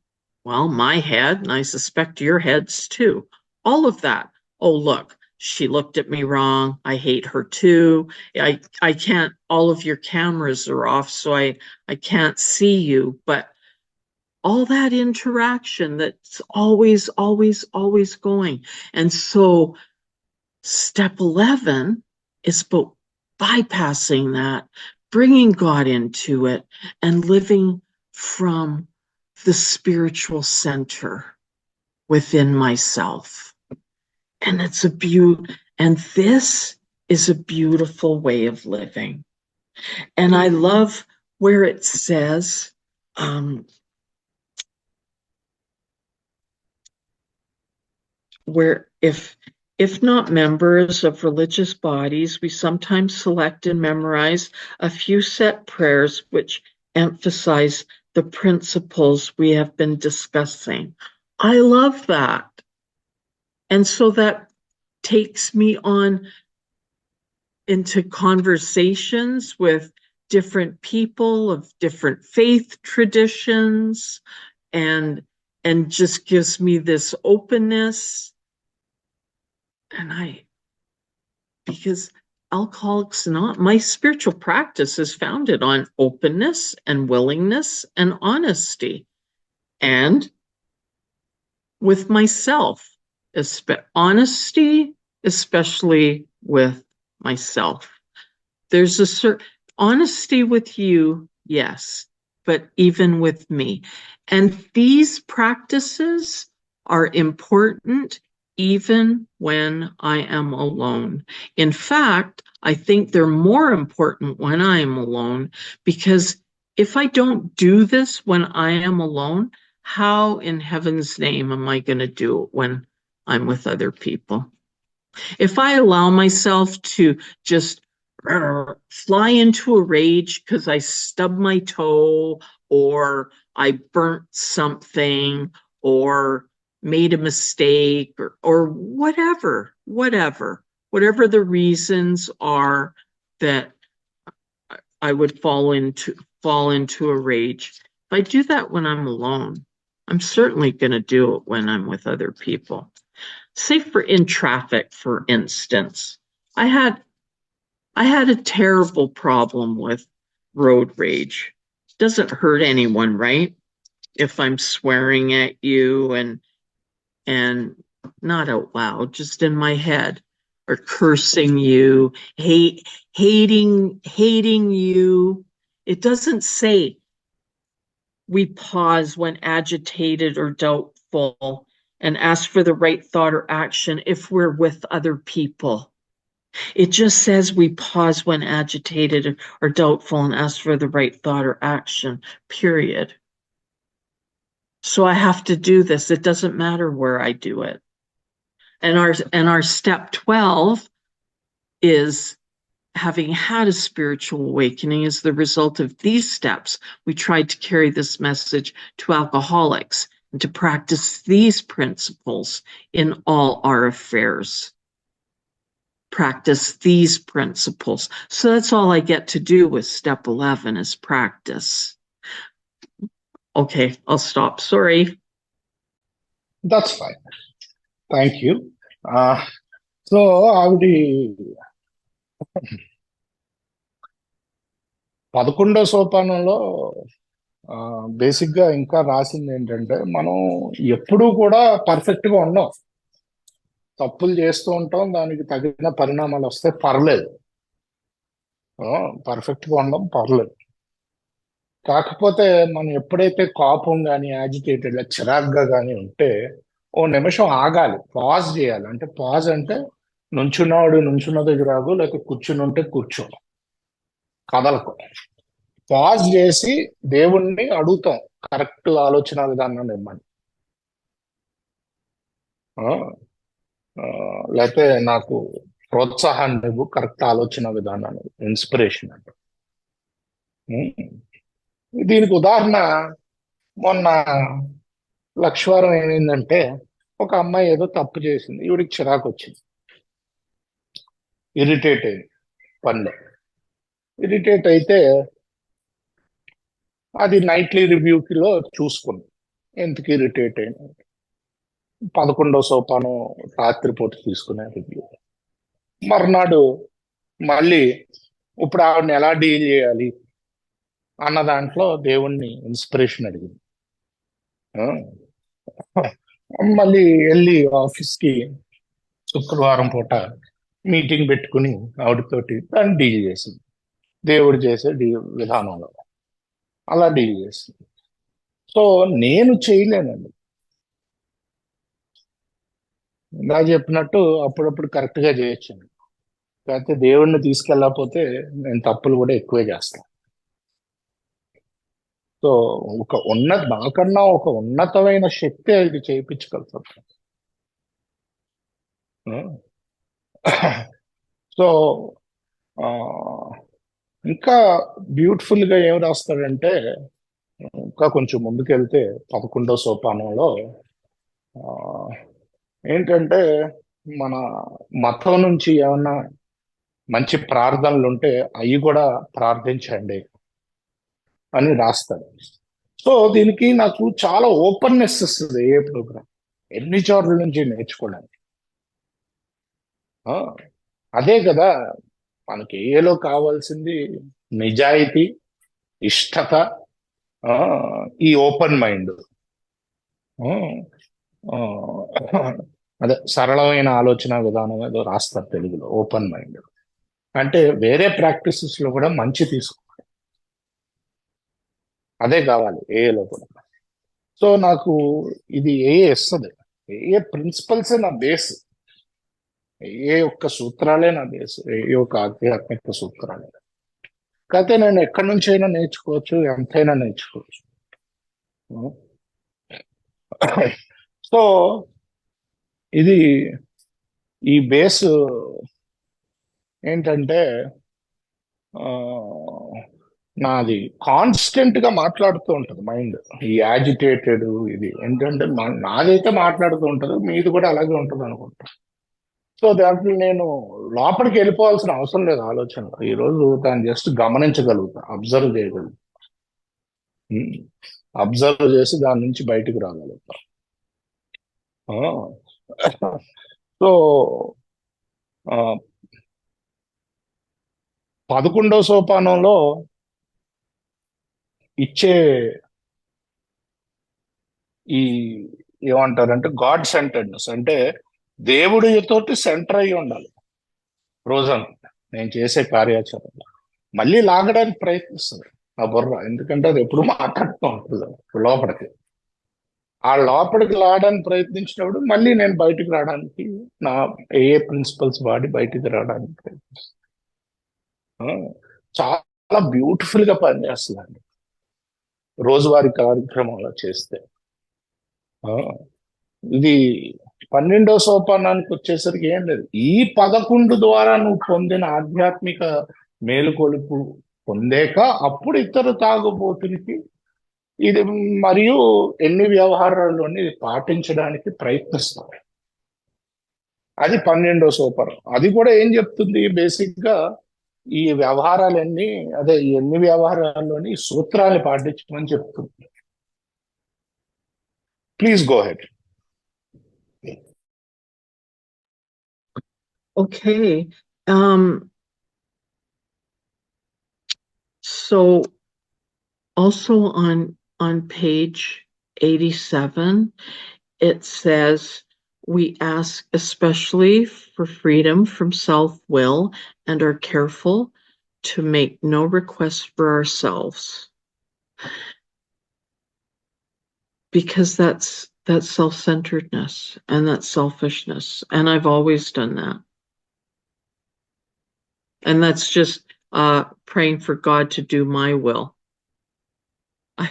well, my head, and I suspect your heads too. All of that. Oh, look, she looked at me wrong. I hate her too. I can't, all of your cameras are off, so I can't see you, but all that interaction that's always, always, always going. And so step 11 is about bypassing that, bringing God into it, and living from the spiritual center within myself. And this is a beautiful way of living. And I love where it says, where if not members of religious bodies, we sometimes select and memorize a few set prayers which emphasize the principles we have been discussing. I love that. And so that takes me on into conversations with different people of different faith traditions, and just gives me this openness. And because Alcoholics Anonymous, my spiritual practice is founded on openness and willingness and honesty. and with myself. Honesty, especially with myself. There's a certain honesty with you, yes, but even with me. And these practices are important even when I am alone. In fact, I think they're more important when I am alone, because if I don't do this when I am alone, how in heaven's name am I going to do it when I'm with other people? If I allow myself to just fly into a rage because I stubbed my toe or I burnt something or made a mistake or whatever the reasons are that I would fall into a rage. If I do that when I'm alone, I'm certainly going to do it when I'm with other people. Say in traffic, for instance, I had a terrible problem with road rage. Doesn't hurt anyone, right? If I'm swearing at you and not out loud, just in my head, or cursing you, hating you. It doesn't say we pause when agitated or doubtful and ask for the right thought or action if we're with other people. It just says we pause when agitated or doubtful and ask for the right thought or action, period. So I have to do this. It doesn't matter where I do it. And our step 12 is having had a spiritual awakening. As the result of these steps, we tried to carry this message to alcoholics and to practice these principles in all our affairs. Practice these principles. So that's all I get to do with step 11 is practice. Okay, I'll stop. Sorry. That's fine. Thank you. So ఆవిడ 11వ సోపానంలో basic గా ఇంకా రాసింది ఏంటంటే మనం ఎప్పుడూ కూడా perfect గా ఉండం. తప్పులు చేస్తూ ఉంటాం, దానికి తగిన పరిణామాలు వస్తే పర్లేదు, పర్ఫెక్ట్ గా ఉండం పర్లేదు. కాకపోతే మనం ఎప్పుడైతే కోపం కానీ యాజిటేటెడ్ చిరాగ్గా కానీ ఉంటే ఓ నిమిషం ఆగాలి, పాజ్ చేయాలి. అంటే పాజ్ అంటే నుంచున్నాడు నుంచున్న దగ్గర ఆగు, లేకపోతే కూర్చుని ఉంటే కూర్చో, కదలకు. పాజ్ చేసి దేవుణ్ణి అడుగుతాం కరెక్ట్ ఆలోచన విధానాన్ని ఇవ్వమని. లేకపోతే నాకు ప్రోత్సాహాన్ని ఇవ్వు, కరెక్ట్ ఆలోచన విధానాన్ని, ఇన్స్పిరేషన్ అంటే. దీనికి ఉదాహరణ మొన్న లక్షవారం ఏమైందంటే ఒక అమ్మాయి ఏదో తప్పు చేసింది, ఈవిడికి చిరాకు వచ్చింది, ఇరిటేట్ అయింది. పనిలో ఇరిటేట్ అయితే అది నైట్లీ రివ్యూలో చూసుకుంది ఎందుకు ఇరిటేట్ అయింది. 11వ సోపానం రాత్రిపూట తీసుకునే రివ్యూ. మర్నాడు మళ్ళీ ఇప్పుడు ఆవిడని ఎలా డీల్ చేయాలి అన్న దాంట్లో దేవుణ్ణి ఇన్స్పిరేషన్ అడిగింది. మళ్ళీ వెళ్ళి ఆఫీస్కి శుక్రవారం పూట మీటింగ్ పెట్టుకుని ఆవిడతోటి దాన్ని డీల్ చేసింది. దేవుడు చేసే విధానంలో అలా డీల్ చేసింది. సో నేను చేయలేనండి. ఇలా చెప్పినట్టు అప్పుడప్పుడు కరెక్ట్గా చేయొచ్చు, కాకపోతే దేవుడిని తీసుకెళ్ళకపోతే నేను తప్పులు కూడా ఎక్కువే చేస్తాను. సో నాకన్నా ఒక ఉన్నతమైన శక్తి అది చేయించగలుగుతాం. సో ఇంకా బ్యూటిఫుల్ గా ఏం రాస్తాడంటే, ఇంకా కొంచెం ముందుకెళ్తే 11వ సోపానంలో ఏంటంటే మన మతం నుంచి ఏమన్నా మంచి ప్రార్థనలు ఉంటే అవి కూడా ప్రార్థించండి అని రాస్తాడు. సో దీనికి నాకు చాలా ఓపెన్నెస్ వస్తుంది ఏ ప్రోగ్రామ్, ఎన్ని చోట్ల నుంచి నేర్చుకోవడానికి. అదే కదా మనకి ఏలో కావాల్సింది, నిజాయితీ, ఇష్టత, ఈ ఓపెన్ మైండ్. ఆ, ఆ, అదే సరళమైన ఆలోచన విధానం ఏదో రాస్తారు తెలుగులో, ఓపెన్ మైండ్. అంటే వేరే ప్రాక్టీసెస్ లో కూడా మంచి తీసుకో, అదే కావాలి ఏఏలో కూడా. సో నాకు ఇది ఏఏ ఇస్తుంది. ఏఏ ప్రిన్సిపల్సే నా బేస్. ఏ యొక్క సూత్రాలే నా బేస్, ఏ యొక్క ఆధ్యాత్మిక సూత్రాలే. కాకపోతే నేను ఎక్కడి నుంచి అయినా నేర్చుకోవచ్చు, ఎంతైనా నేర్చుకోవచ్చు. సో ఇది ఈ బేస్ ఏంటంటే ఆ, నాది కాన్స్టెంట్ గా మాట్లాడుతూ ఉంటది మైండ్. ఈ యాజిటేటెడ్ ఇది ఏంటంటే నాదైతే మాట్లాడుతూ ఉంటది, మీది కూడా అలాగే ఉంటది అనుకుంటా. సో దాంట్లో నేను లోపలికి వెళ్ళిపోవాల్సిన అవసరం లేదు ఆలోచనలో. ఈ రోజు దాన్ని జస్ట్ గమనించగలుగుతా, అబ్జర్వ్ చేయగలుగుతా. అబ్జర్వ్ చేసి దాని నుంచి బయటికి రాగలుగుతా. సో 11వ సోపానంలో ఇచ్చే ఈ ఏమంటారంటే గాడ్ సెంటర్డ్నెస్, అంటే దేవుడితోటి సెంటర్ అయ్యి ఉండాలి రోజంతా నేను చేసే కార్యాచరణ. మళ్ళీ లాగడానికి ప్రయత్నిస్తుంది ఆ బుర్ర, ఎందుకంటే అది ఎప్పుడు మాట్లాడుతూ ఉంటుంది లోపలికి. ఆ లోపలికి లాగడానికి ప్రయత్నించినప్పుడు మళ్ళీ నేను బయటికి రావడానికి, నా ఏ ప్రిన్సిపల్స్ వాడి బయటికి రావడానికి ప్రయత్నిస్తాను. చాలా బ్యూటిఫుల్ గా పనిచేస్తుందండి రోజువారీ కార్యక్రమాలు చేస్తే. ఆ, ఇది 12వ సోపానానికి వచ్చేసరికి ఏం లేదు. ఈ 11 ద్వారా నువ్వు పొందిన ఆధ్యాత్మిక మేలుకొలుపు పొందాక అప్పుడు ఇతర తాగుబోతులకి ఇది మరియు ఎన్ని వ్యవహారాల్లోని ఇది పాటించడానికి ప్రయత్నిస్తాం. అది 12వ సోపానం. అది కూడా ఏం చెప్తుంది బేసిక్ గా, ఈ వ్యవహారాలన్నీ, అదే ఈ ఎన్ని వ్యవహారాల్లోని సూత్రాన్ని పాటించమని చెప్తుంది. Please go head. Okay. So also on page 87, it says we ask especially for freedom from self-will and are careful to make no requests for ourselves. Because that's self-centeredness and that's selfishness. And I've always done that. And that's just praying for God to do my will. I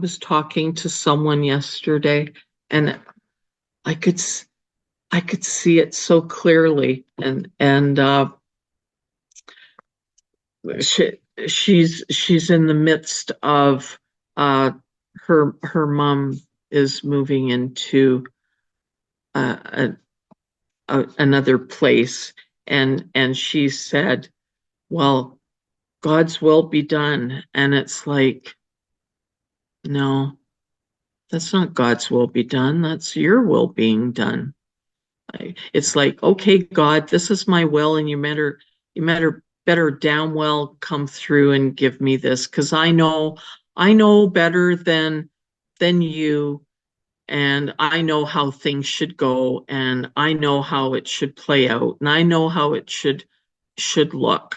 was talking to someone yesterday, and I could see it so clearly, and she's in the midst of her mom is moving into another place, and she said, well, God's will be done. And it's like, no, that's not God's will be done. That's your will being done. It's like, okay, God, this is my will, and you better damn well come through and give me this, because I know better than you, and I know how things should go, and I know how it should play out, and I know how it should look.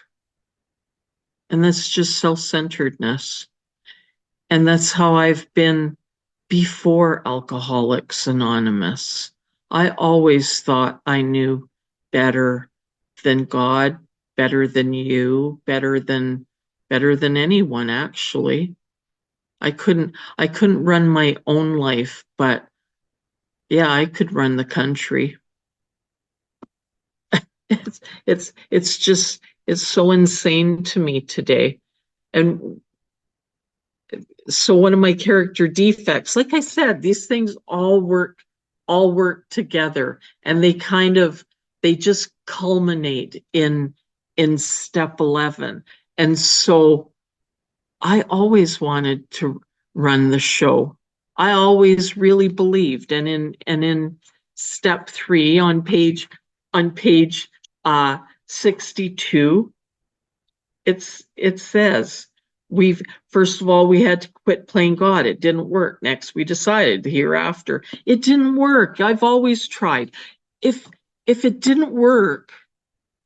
And that's just self-centeredness. And that's how I've been before Alcoholics Anonymous. I always thought I knew better than God, better than you, better than anyone, actually. I couldn't run my own life, but yeah, I could run the country. It's just, it's so insane to me today. And so one of my character defects, like I said, these things all work together, and they just culminate in step 11. And so I always wanted to run the show. I always really believed. And in step 3 on page 62, it says, First of all, we had to quit playing God. It didn't work. Next, we decided the hereafter. It didn't work. I've always tried. If it didn't work,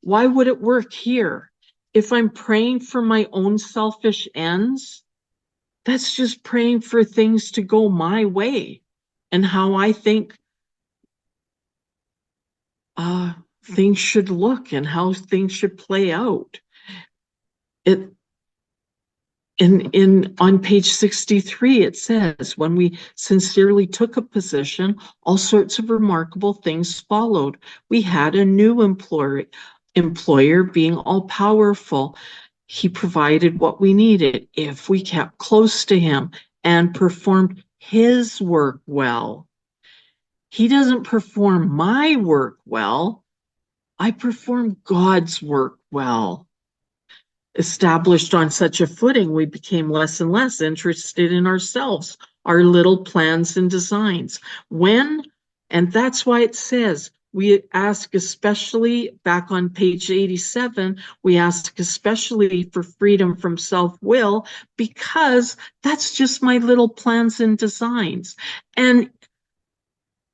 why would it work here? If I'm praying for my own selfish ends, that's just praying for things to go my way and how I think things should look and how things should play out. On page 63, it says, when we sincerely took a position, all sorts of remarkable things followed. We had a new employer being all powerful. He provided what we needed if we kept close to him and performed his work well. He doesn't perform my work well. I perform God's work well. Established on such a footing, we became less and less interested in ourselves, our little plans and designs. And that's why it says, we ask especially, back on page 87, we ask especially for freedom from self-will, because that's just my little plans and designs. And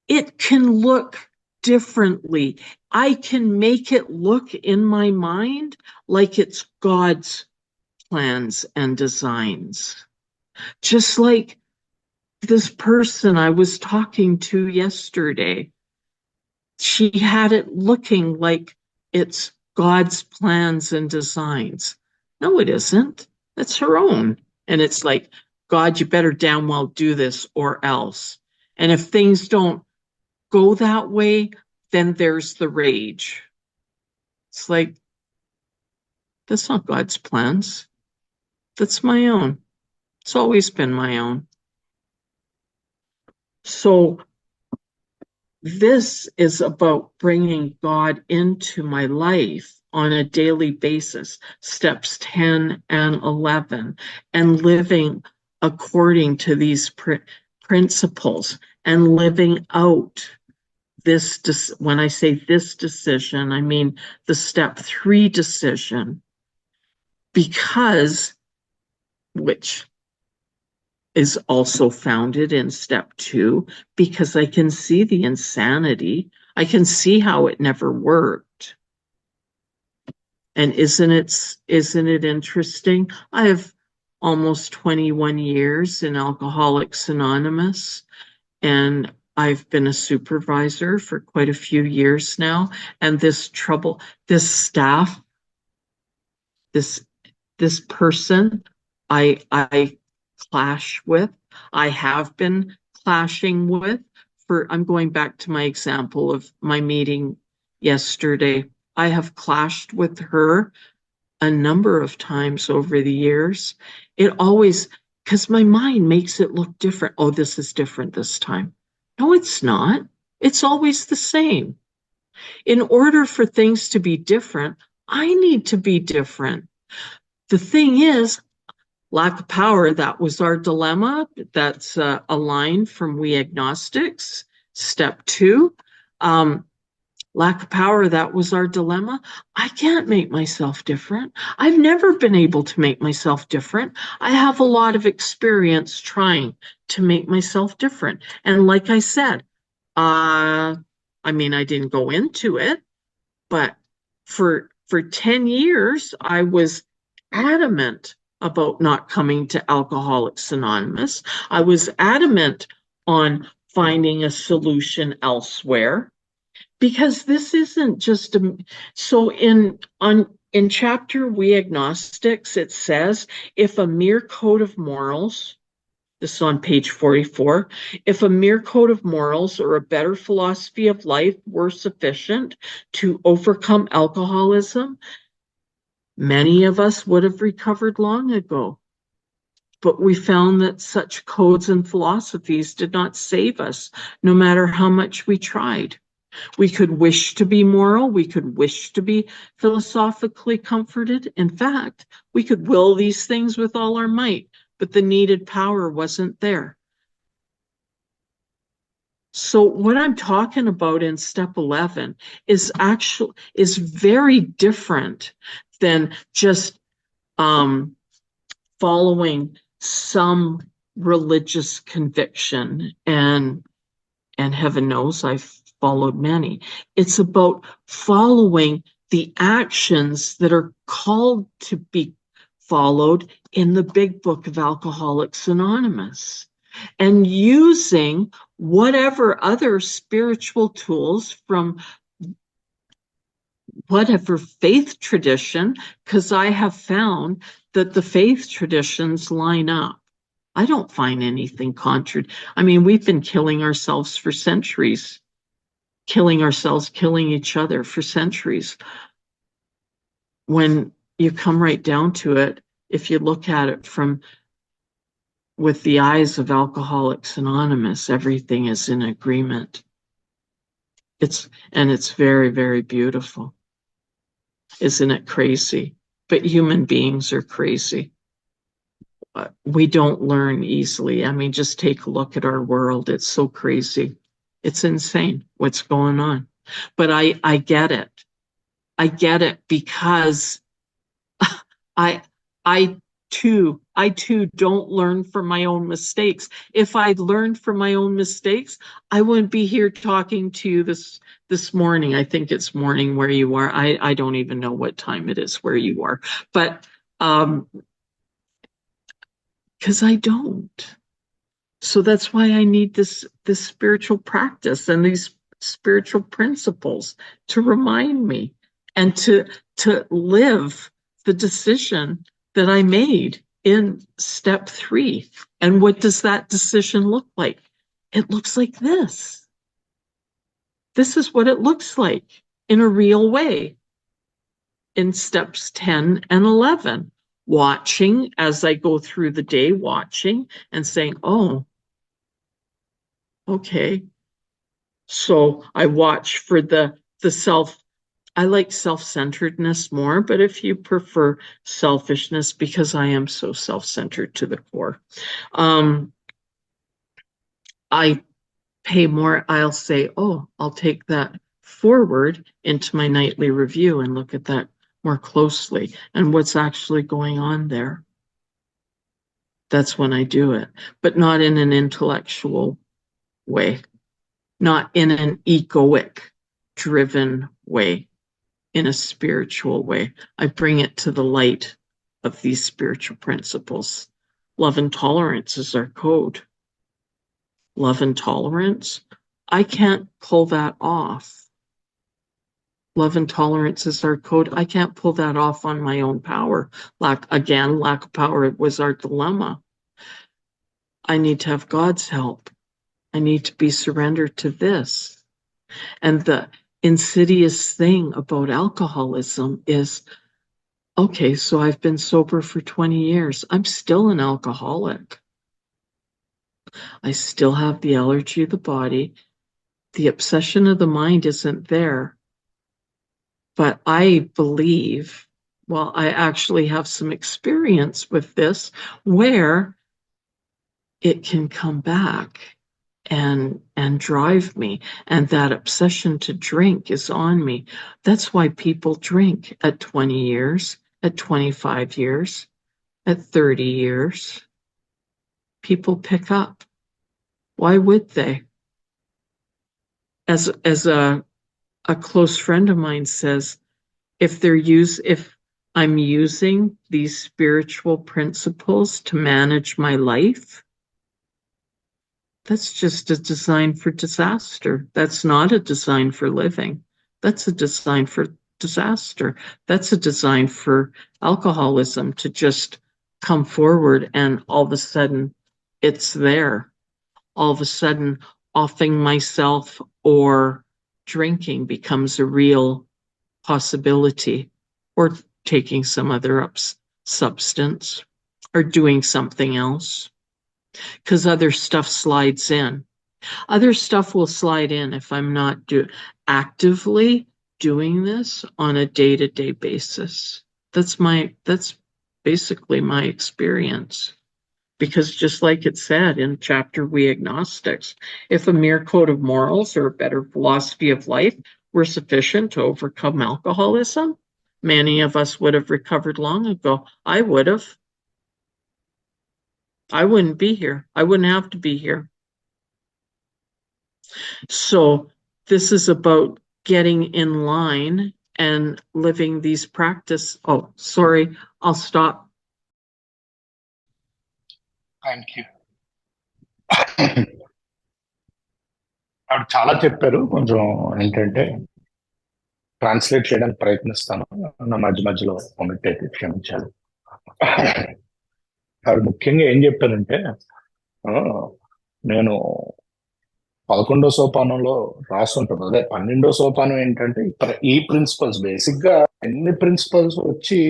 it can look differently. I can make it look in my mind like it's God's plans and designs. Just like this person I was talking to yesterday, she had it looking like it's God's plans and designs. No, it isn't. It's her own. And it's like, God, you better damn well do this or else. And if things don't go that way, then there's the rage. It's like, that's not God's plans. That's my own. It's always been my own. So this is about bringing God into my life on a daily basis, steps 10 and 11, and living according to these principles and living out this. When I say this decision, I mean the step 3 decision, which is also founded in step 2, because I can see the insanity. I can see how it never worked. And isn't it interesting? I have almost 21 years in Alcoholics Anonymous, and I've been a supervisor for quite a few years now. And this staff, this person, I clash with. I have been clashing with. I'm going back to my example of my meeting yesterday. I have clashed with her a number of times over the years. It always, because my mind makes it look different. Oh, this is different this time. No, it's not. It's always the same. In order for things to be different, I need to be different. The thing is, lack of power, that was our dilemma. That's a line from We Agnostics, step 2. Lack of power, that was our dilemma. I can't make myself different. I've never been able to make myself different. I have a lot of experience trying to make myself different. And like I said, I didn't go into it, but for 10 years, I was adamant about not coming to Alcoholics Anonymous. I was adamant on finding a solution elsewhere, because this isn't just in chapter We Agnostics, it says, if a mere code of morals, this is on page 44, if a mere code of morals or a better philosophy of life were sufficient to overcome alcoholism, many of us would have recovered long ago. But we found that such codes and philosophies did not save us, no matter how much we tried. We could wish to be moral. We could wish to be philosophically comforted. In fact, we could will these things with all our might, but the needed power wasn't there. So what I'm talking about in step 11 is very different than just following some religious conviction, and heaven knows I've followed many. It's about following the actions that are called to be followed in the big book of Alcoholics Anonymous, and using whatever other spiritual tools from whatever faith tradition, because I have found that the faith traditions line up. I don't find anything contrary. I mean, we've been killing ourselves for centuries, killing ourselves, killing each other for centuries. When you come right down to it, if you look at it with the eyes of Alcoholics Anonymous, everything is in agreement. It's very, very beautiful. Isn't it crazy? But human beings are crazy. We don't learn easily. I mean, just take a look at our world. It's so crazy. It's insane what's going on. But I get it. I get it because I too don't learn from my own mistakes. If I'd learned from my own mistakes, I wouldn't be here talking to you this morning. I think it's morning where you are. I don't even know what time it is where you are, but because I don't. So that's why I need this spiritual practice and these spiritual principles to remind me and to live the decision that I made in step 3. And what does that decision look like? It looks like this. This is what it looks like in a real way in steps 10 and 11. Watching as I go through the day, watching and saying, oh, okay. So I watch for the self. I like self-centeredness more, but if you prefer selfishness, because I am so self-centered to the core, I pay more. I'll say, oh, I'll take that forward into my nightly review and look at that more closely and what's actually going on there. That's when I do it, but not in an intellectual way, not in an egoic driven way. In a spiritual way. I bring it to the light of these spiritual principles. Love and tolerance is our code. Love and tolerance, I can't pull that off. Love and tolerance is our code. I can't pull that off on my own power. Lack of power was our dilemma. I need to have God's help. I need to be surrendered to this. And the insidious thing about alcoholism is, okay, so I've been sober for 20 years. I'm still an alcoholic. I still have the allergy of the body. The obsession of the mind isn't there. But I believe, well, I actually have some experience with this where it can come back and drive me, and that obsession to drink is on me. That's why people drink at 20 years, at 25 years, at 30 years. People pick up. Why would they? As a close friend of mine says, if I'm using these spiritual principles to manage my life, that's just a design for disaster. That's not a design for living. That's a design for disaster. That's a design for alcoholism to just come forward and all of a sudden it's there. All of a sudden offing myself or drinking becomes a real possibility, or taking some other substance or doing something else. Because other stuff slides in. Other stuff will slide in if I'm not actively doing this on a day-to-day basis. That's basically my experience. Because just like it said in chapter We Agnostics, if a mere code of morals or a better philosophy of life were sufficient to overcome alcoholism, many of us would have recovered long ago. I would have. I wouldn't be here. I wouldn't have to be here. So this is about getting in line and living these practice. Oh, sorry. I'll stop. Thank you. ఆవిడ చాలా చెప్పారు. కొంచెం ఏంటంటే translate చేయడానికి ప్రయత్నిస్తాను. నా మధ్య మధ్యలో కామెంట్ అయితే క్షమించాలి. ఆవిడ ముఖ్యంగా ఏం చెప్పారంటే, నేను 11వ సోపానంలో రాసి ఉంటుంది, అదే 12వ సోపానం ఏంటంటే ఈ ప్రిన్సిపల్స్ బేసిక్ గా ఎన్ని ప్రిన్సిపల్స్ వచ్చి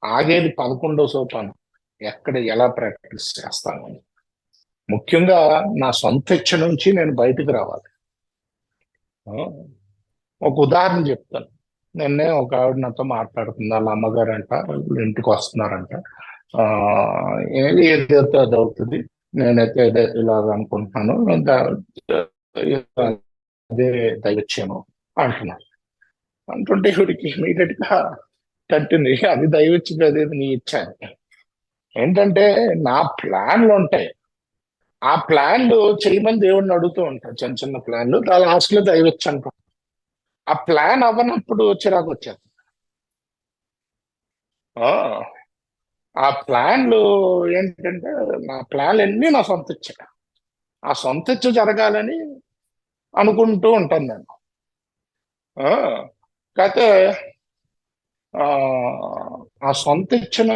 ఆగేది 11వ సోపానం, ఎక్కడ ఎలా ప్రాక్టీస్ చేస్తాను అని. ముఖ్యంగా నా సొంత ఇచ్చ నుంచి నేను బయటకు రావాలి. ఒక ఉదాహరణ చెప్తాను. నిన్నే ఒక ఆవిడ నాతో మాట్లాడుతుంది. వాళ్ళ అమ్మగారు అంట ఇంటికి వస్తున్నారంట. ఏదైతే అది అవుతుంది, నేనైతే ఇలాగ అనుకుంటున్నాను, అదే దైవచ్యము అంటున్నాను. అంటుంటే ఇవిడికి ఇమీడియట్ గా కంటిన్యూ, అది దైవచ్యం, అదే నీ ఇచ్చాను. ఏంటంటే నా ప్లాన్లు ఉంటాయి, ఆ ప్లాన్లు చేయమని దేవుడిని అడుగుతూ ఉంటాను. చిన్న చిన్న ప్లాన్లు లాస్ట్ లో దైవచ్చు అనుకో. ఆ ప్లాన్ అవ్వనప్పుడు చిరాకు వచ్చేది. ఆ ప్లాన్లు ఏంటంటే నా ప్లాన్లు అన్నీ నా సొంత ఇచ్చ, ఆ సొంత ఇచ్చ జరగాలని అనుకుంటూ ఉంటాను నేను. కాకపోతే ఆ సొంత ఇచ్చిన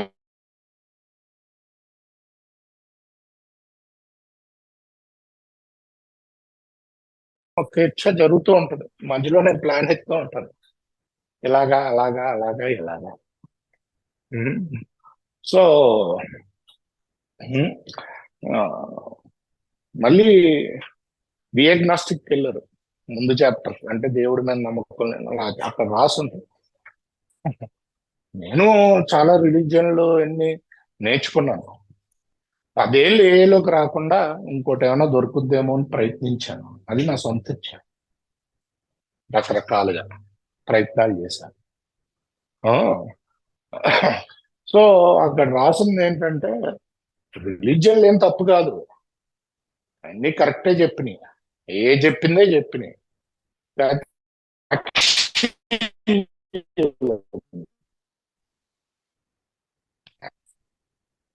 ఒక ఇచ్చ జరుగుతూ ఉంటుంది, మధ్యలో నేను ప్లాన్ ఎత్తుతూ ఉంటాను, ఇలాగా అలాగా అలాగా ఇలాగా. సో మళ్ళీ డియాగ్నాస్టిక్ వెళ్ళరు ముందు చాప్టర్, అంటే దేవుడి మీద నమ్మకం అక్కడ రాసి ఉంటుంది. నేను చాలా రిలీజియన్లు ఎన్ని నేర్చుకున్నాను. 10 ఏళ్ళు ఏలోకి రాకుండా ఇంకోటి ఏమైనా దొరుకుద్దేమో అని ప్రయత్నించాను. అది నా సొంత ఇచ్చాను. రకరకాలుగా ప్రయత్నాలు చేశాను. సో అక్కడ రాసింది ఏంటంటే రిలీజియన్ ఏం తప్పు కాదు, అన్ని కరెక్టే చెప్పినాయి, ఏ చెప్పిందే చెప్పినాయి.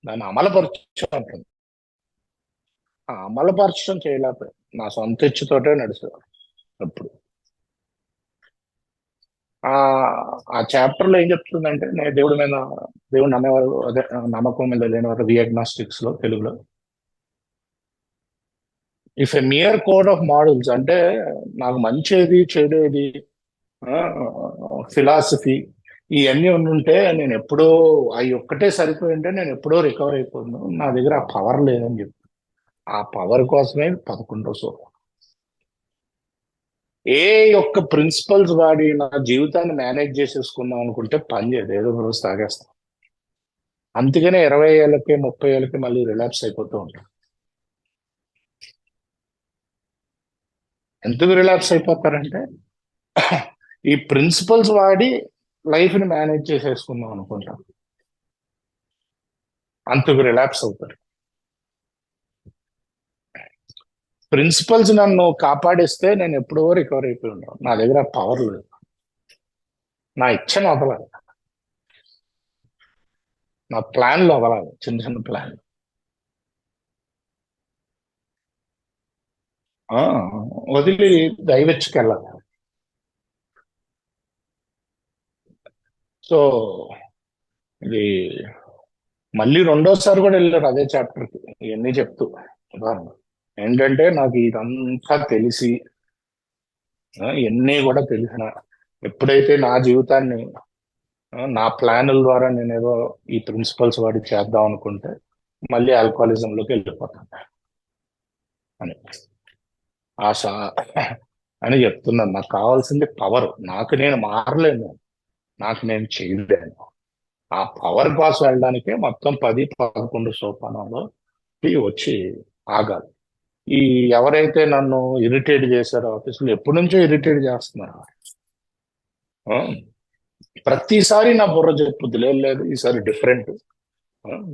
దాన్ని అమలుపరచడం ఉంటుంది. ఆ అమలుపరచడం చేయలేకపోయి నా సొంత ఇచ్చుతోటే నడుస్తుంది ఎప్పుడు. ఆ చాప్టర్ లో ఏం చెప్తుందంటే, నేను దేవుడి మీద, దేవుడు నమ్మేవారు, అదే నమ్మకం మీద లేనివారు డియాగ్నాస్టిక్స్ లో తెలుగులో, if a mere code of models, అంటే నాకు మంచిది చెడేది ఫిలాసఫీ ఇవన్నీ ఉంటే నేను ఎప్పుడో అవి ఒక్కటే సరిపోయింటే నేను ఎప్పుడో రికవర్ అయిపోతున్నాను. నా దగ్గర ఆ పవర్ లేదని చెప్పి, ఆ పవర్ కోసమే 11వ సోపానం. ఏ యొక్క ప్రిన్సిపల్స్ వాడి నా జీవితాన్ని మేనేజ్ చేసేసుకుందాం అనుకుంటే పని చేయదు, ఏదో ఒక రోజు తాగేస్తాం. అందుకనే 20 ఏళ్ళకి 30 ఏళ్ళకి మళ్ళీ రిలాప్స్ అయిపోతూ ఉంటాం. ఎందుకు రిలాప్స్ అయిపోతారంటే ఈ ప్రిన్సిపల్స్ వాడి లైఫ్ ని మేనేజ్ చేసేసుకుందాం అనుకుంటాం, అంతకు రిలాప్స్ అవుతారు. ప్రిన్సిపల్స్ నన్ను కాపాడిస్తే నేను ఎప్పుడో రికవర్ అయిపోయి ఉన్నాను. నా దగ్గర పవర్ లేదు, నా ఇచ్చను వదలాలి, నా ప్లాన్లు వదలాలి, చిన్న చిన్న ప్లాన్. వదిలి దైవచ్చుకి వెళ్ళాలి. సో ఇది మళ్ళీ రెండోసారి కూడా వెళ్ళారు అదే చాప్టర్కి, ఇవన్నీ చెప్తూ. ఉదాహరణ ఏంటంటే నాకు ఇదంతా తెలిసి, ఇవన్నీ కూడా తెలిసిన, ఎప్పుడైతే నా జీవితాన్ని నా ప్లానుల ద్వారా నేను ఏదో ఈ ప్రిన్సిపల్స్ వాడి చేద్దాం అనుకుంటే మళ్ళీ ఆల్కహాలిజంలోకి వెళ్ళిపోతాను అని ఆశ అని చెప్తున్నాను. నాకు కావాల్సింది పవర్. నాకు నేను మారలేను, నాకు నేను చేయలేను. ఆ పవర్ కోసం వెళ్ళడానికే మొత్తం 10, 11 సోపానంలో వచ్చి ఆగాలి. ఈ ఎవరైతే నన్ను ఇరిటేట్ చేశారో ఆఫీసులో, ఎప్పటి నుంచో ఇరిటేట్ చేస్తున్నారు, ప్రతిసారి నా బుర్ర చెప్పుద్ది, లేదు ఈసారి డిఫరెంట్,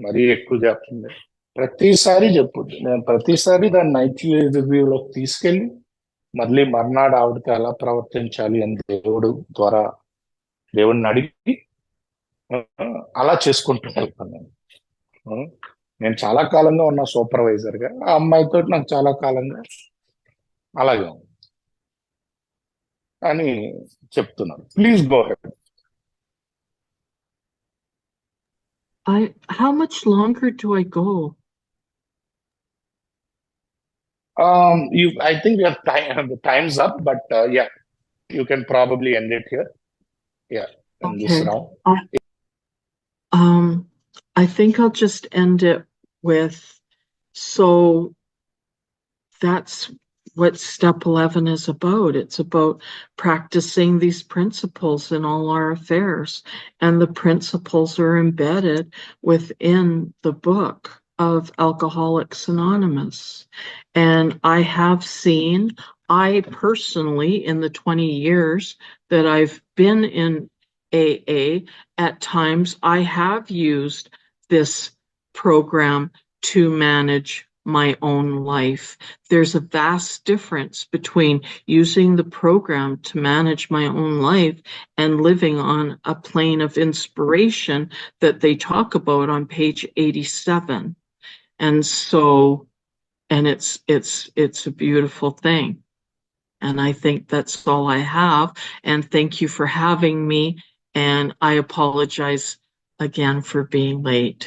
మరీ ఎక్కువ చెప్తుంది, ప్రతిసారి చెప్పొద్దు. నేను ప్రతిసారి దాన్ని నైట్లీ రివ్యూలోకి తీసుకెళ్ళి మళ్ళీ మర్నాడు ఆవిడతో ఎలా ప్రవర్తించాలి అని దేవుడిని అడిగి ఆ, అలా చేసుకుంటూ వెళ్తాను నేను. ఆ, నేను చాలా కాలంగా ఉన్న సూపర్వైజర్ గా ఆ అమ్మాయితో నాకు చాలా కాలంగా అలాగే ఉంది అని చెప్తున్నాను. Please go head. How much longer do I go? I think your the time's up, but yeah, you can probably end it here. Yeah, in this Okay. round. I think I'll just end it with, so that's what step 11 is about. It's about practicing these principles in all our affairs. And the principles are embedded within the book of Alcoholics Anonymous. And I have seen, I personally, in the 20 years that I've been in AA, at times I have used this program to manage my own life. There's a vast difference between using the program to manage my own life and living on a plane of inspiration that they talk about on page 87. And so, and it's a beautiful thing. And I think that's all I have. And thank you for having me. And I apologize again for being late.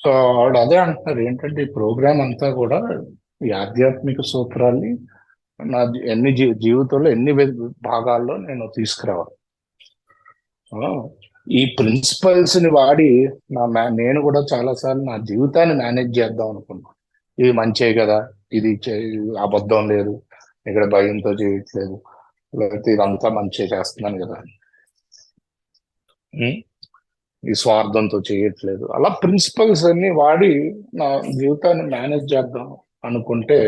So ఆవిడ అదే అంటున్నారు ఏంటంటే ఈ programme అంతా కూడా ఈ ఆధ్యాత్మిక సూత్రాల్ని నా జీవితంలో ఎన్ని భాగాల్లో నేను తీసుకురావాలి. ఈ ప్రిన్సిపల్స్ ని వాడి నేను కూడా చాలాసార్లు నా జీవితాన్ని మేనేజ్ చేద్దాం అనుకున్నాను. ఇది మంచే కదా, ఇది అబద్ధం లేదు, ఇక్కడ భయంతో చేయట్లేదు, లేకపోతే ఇదంతా మంచి చేస్తున్నాను కదా, ఈ స్వార్థంతో చేయట్లేదు, అలా ప్రిన్సిపల్స్ అన్ని వాడి నా జీవితాన్ని మేనేజ్ చేద్దాం అనుకుంటే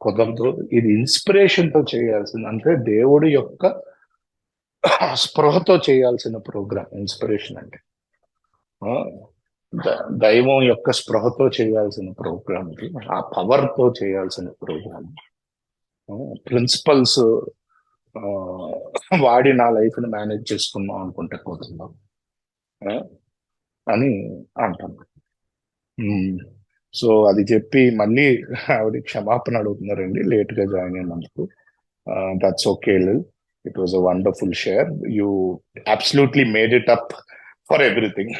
కుదరదు. ఇది ఇన్స్పిరేషన్ తో చేయాల్సింది, అంటే దేవుడి యొక్క స్పృహతో చేయాల్సిన ప్రోగ్రామ్. ఇన్స్పిరేషన్ అంటే దైవం యొక్క స్పృహతో చేయాల్సిన ప్రోగ్రామ్, ఆ పవర్ తో చేయాల్సిన ప్రోగ్రామ్. ప్రిన్సిపల్స్ వాడి నా లైఫ్ ని మేనేజ్ చేసుకుందాం అనుకుంటే కుదరదు అని అంటాను. సో అది చెప్పి మళ్ళీ ఆవిడ క్షమాపణ అడుగుతున్నారండి లేట్ గా జాయిన్ అయినందుకు. That's okay lil, it was a wonderful share. You absolutely made it up for everything.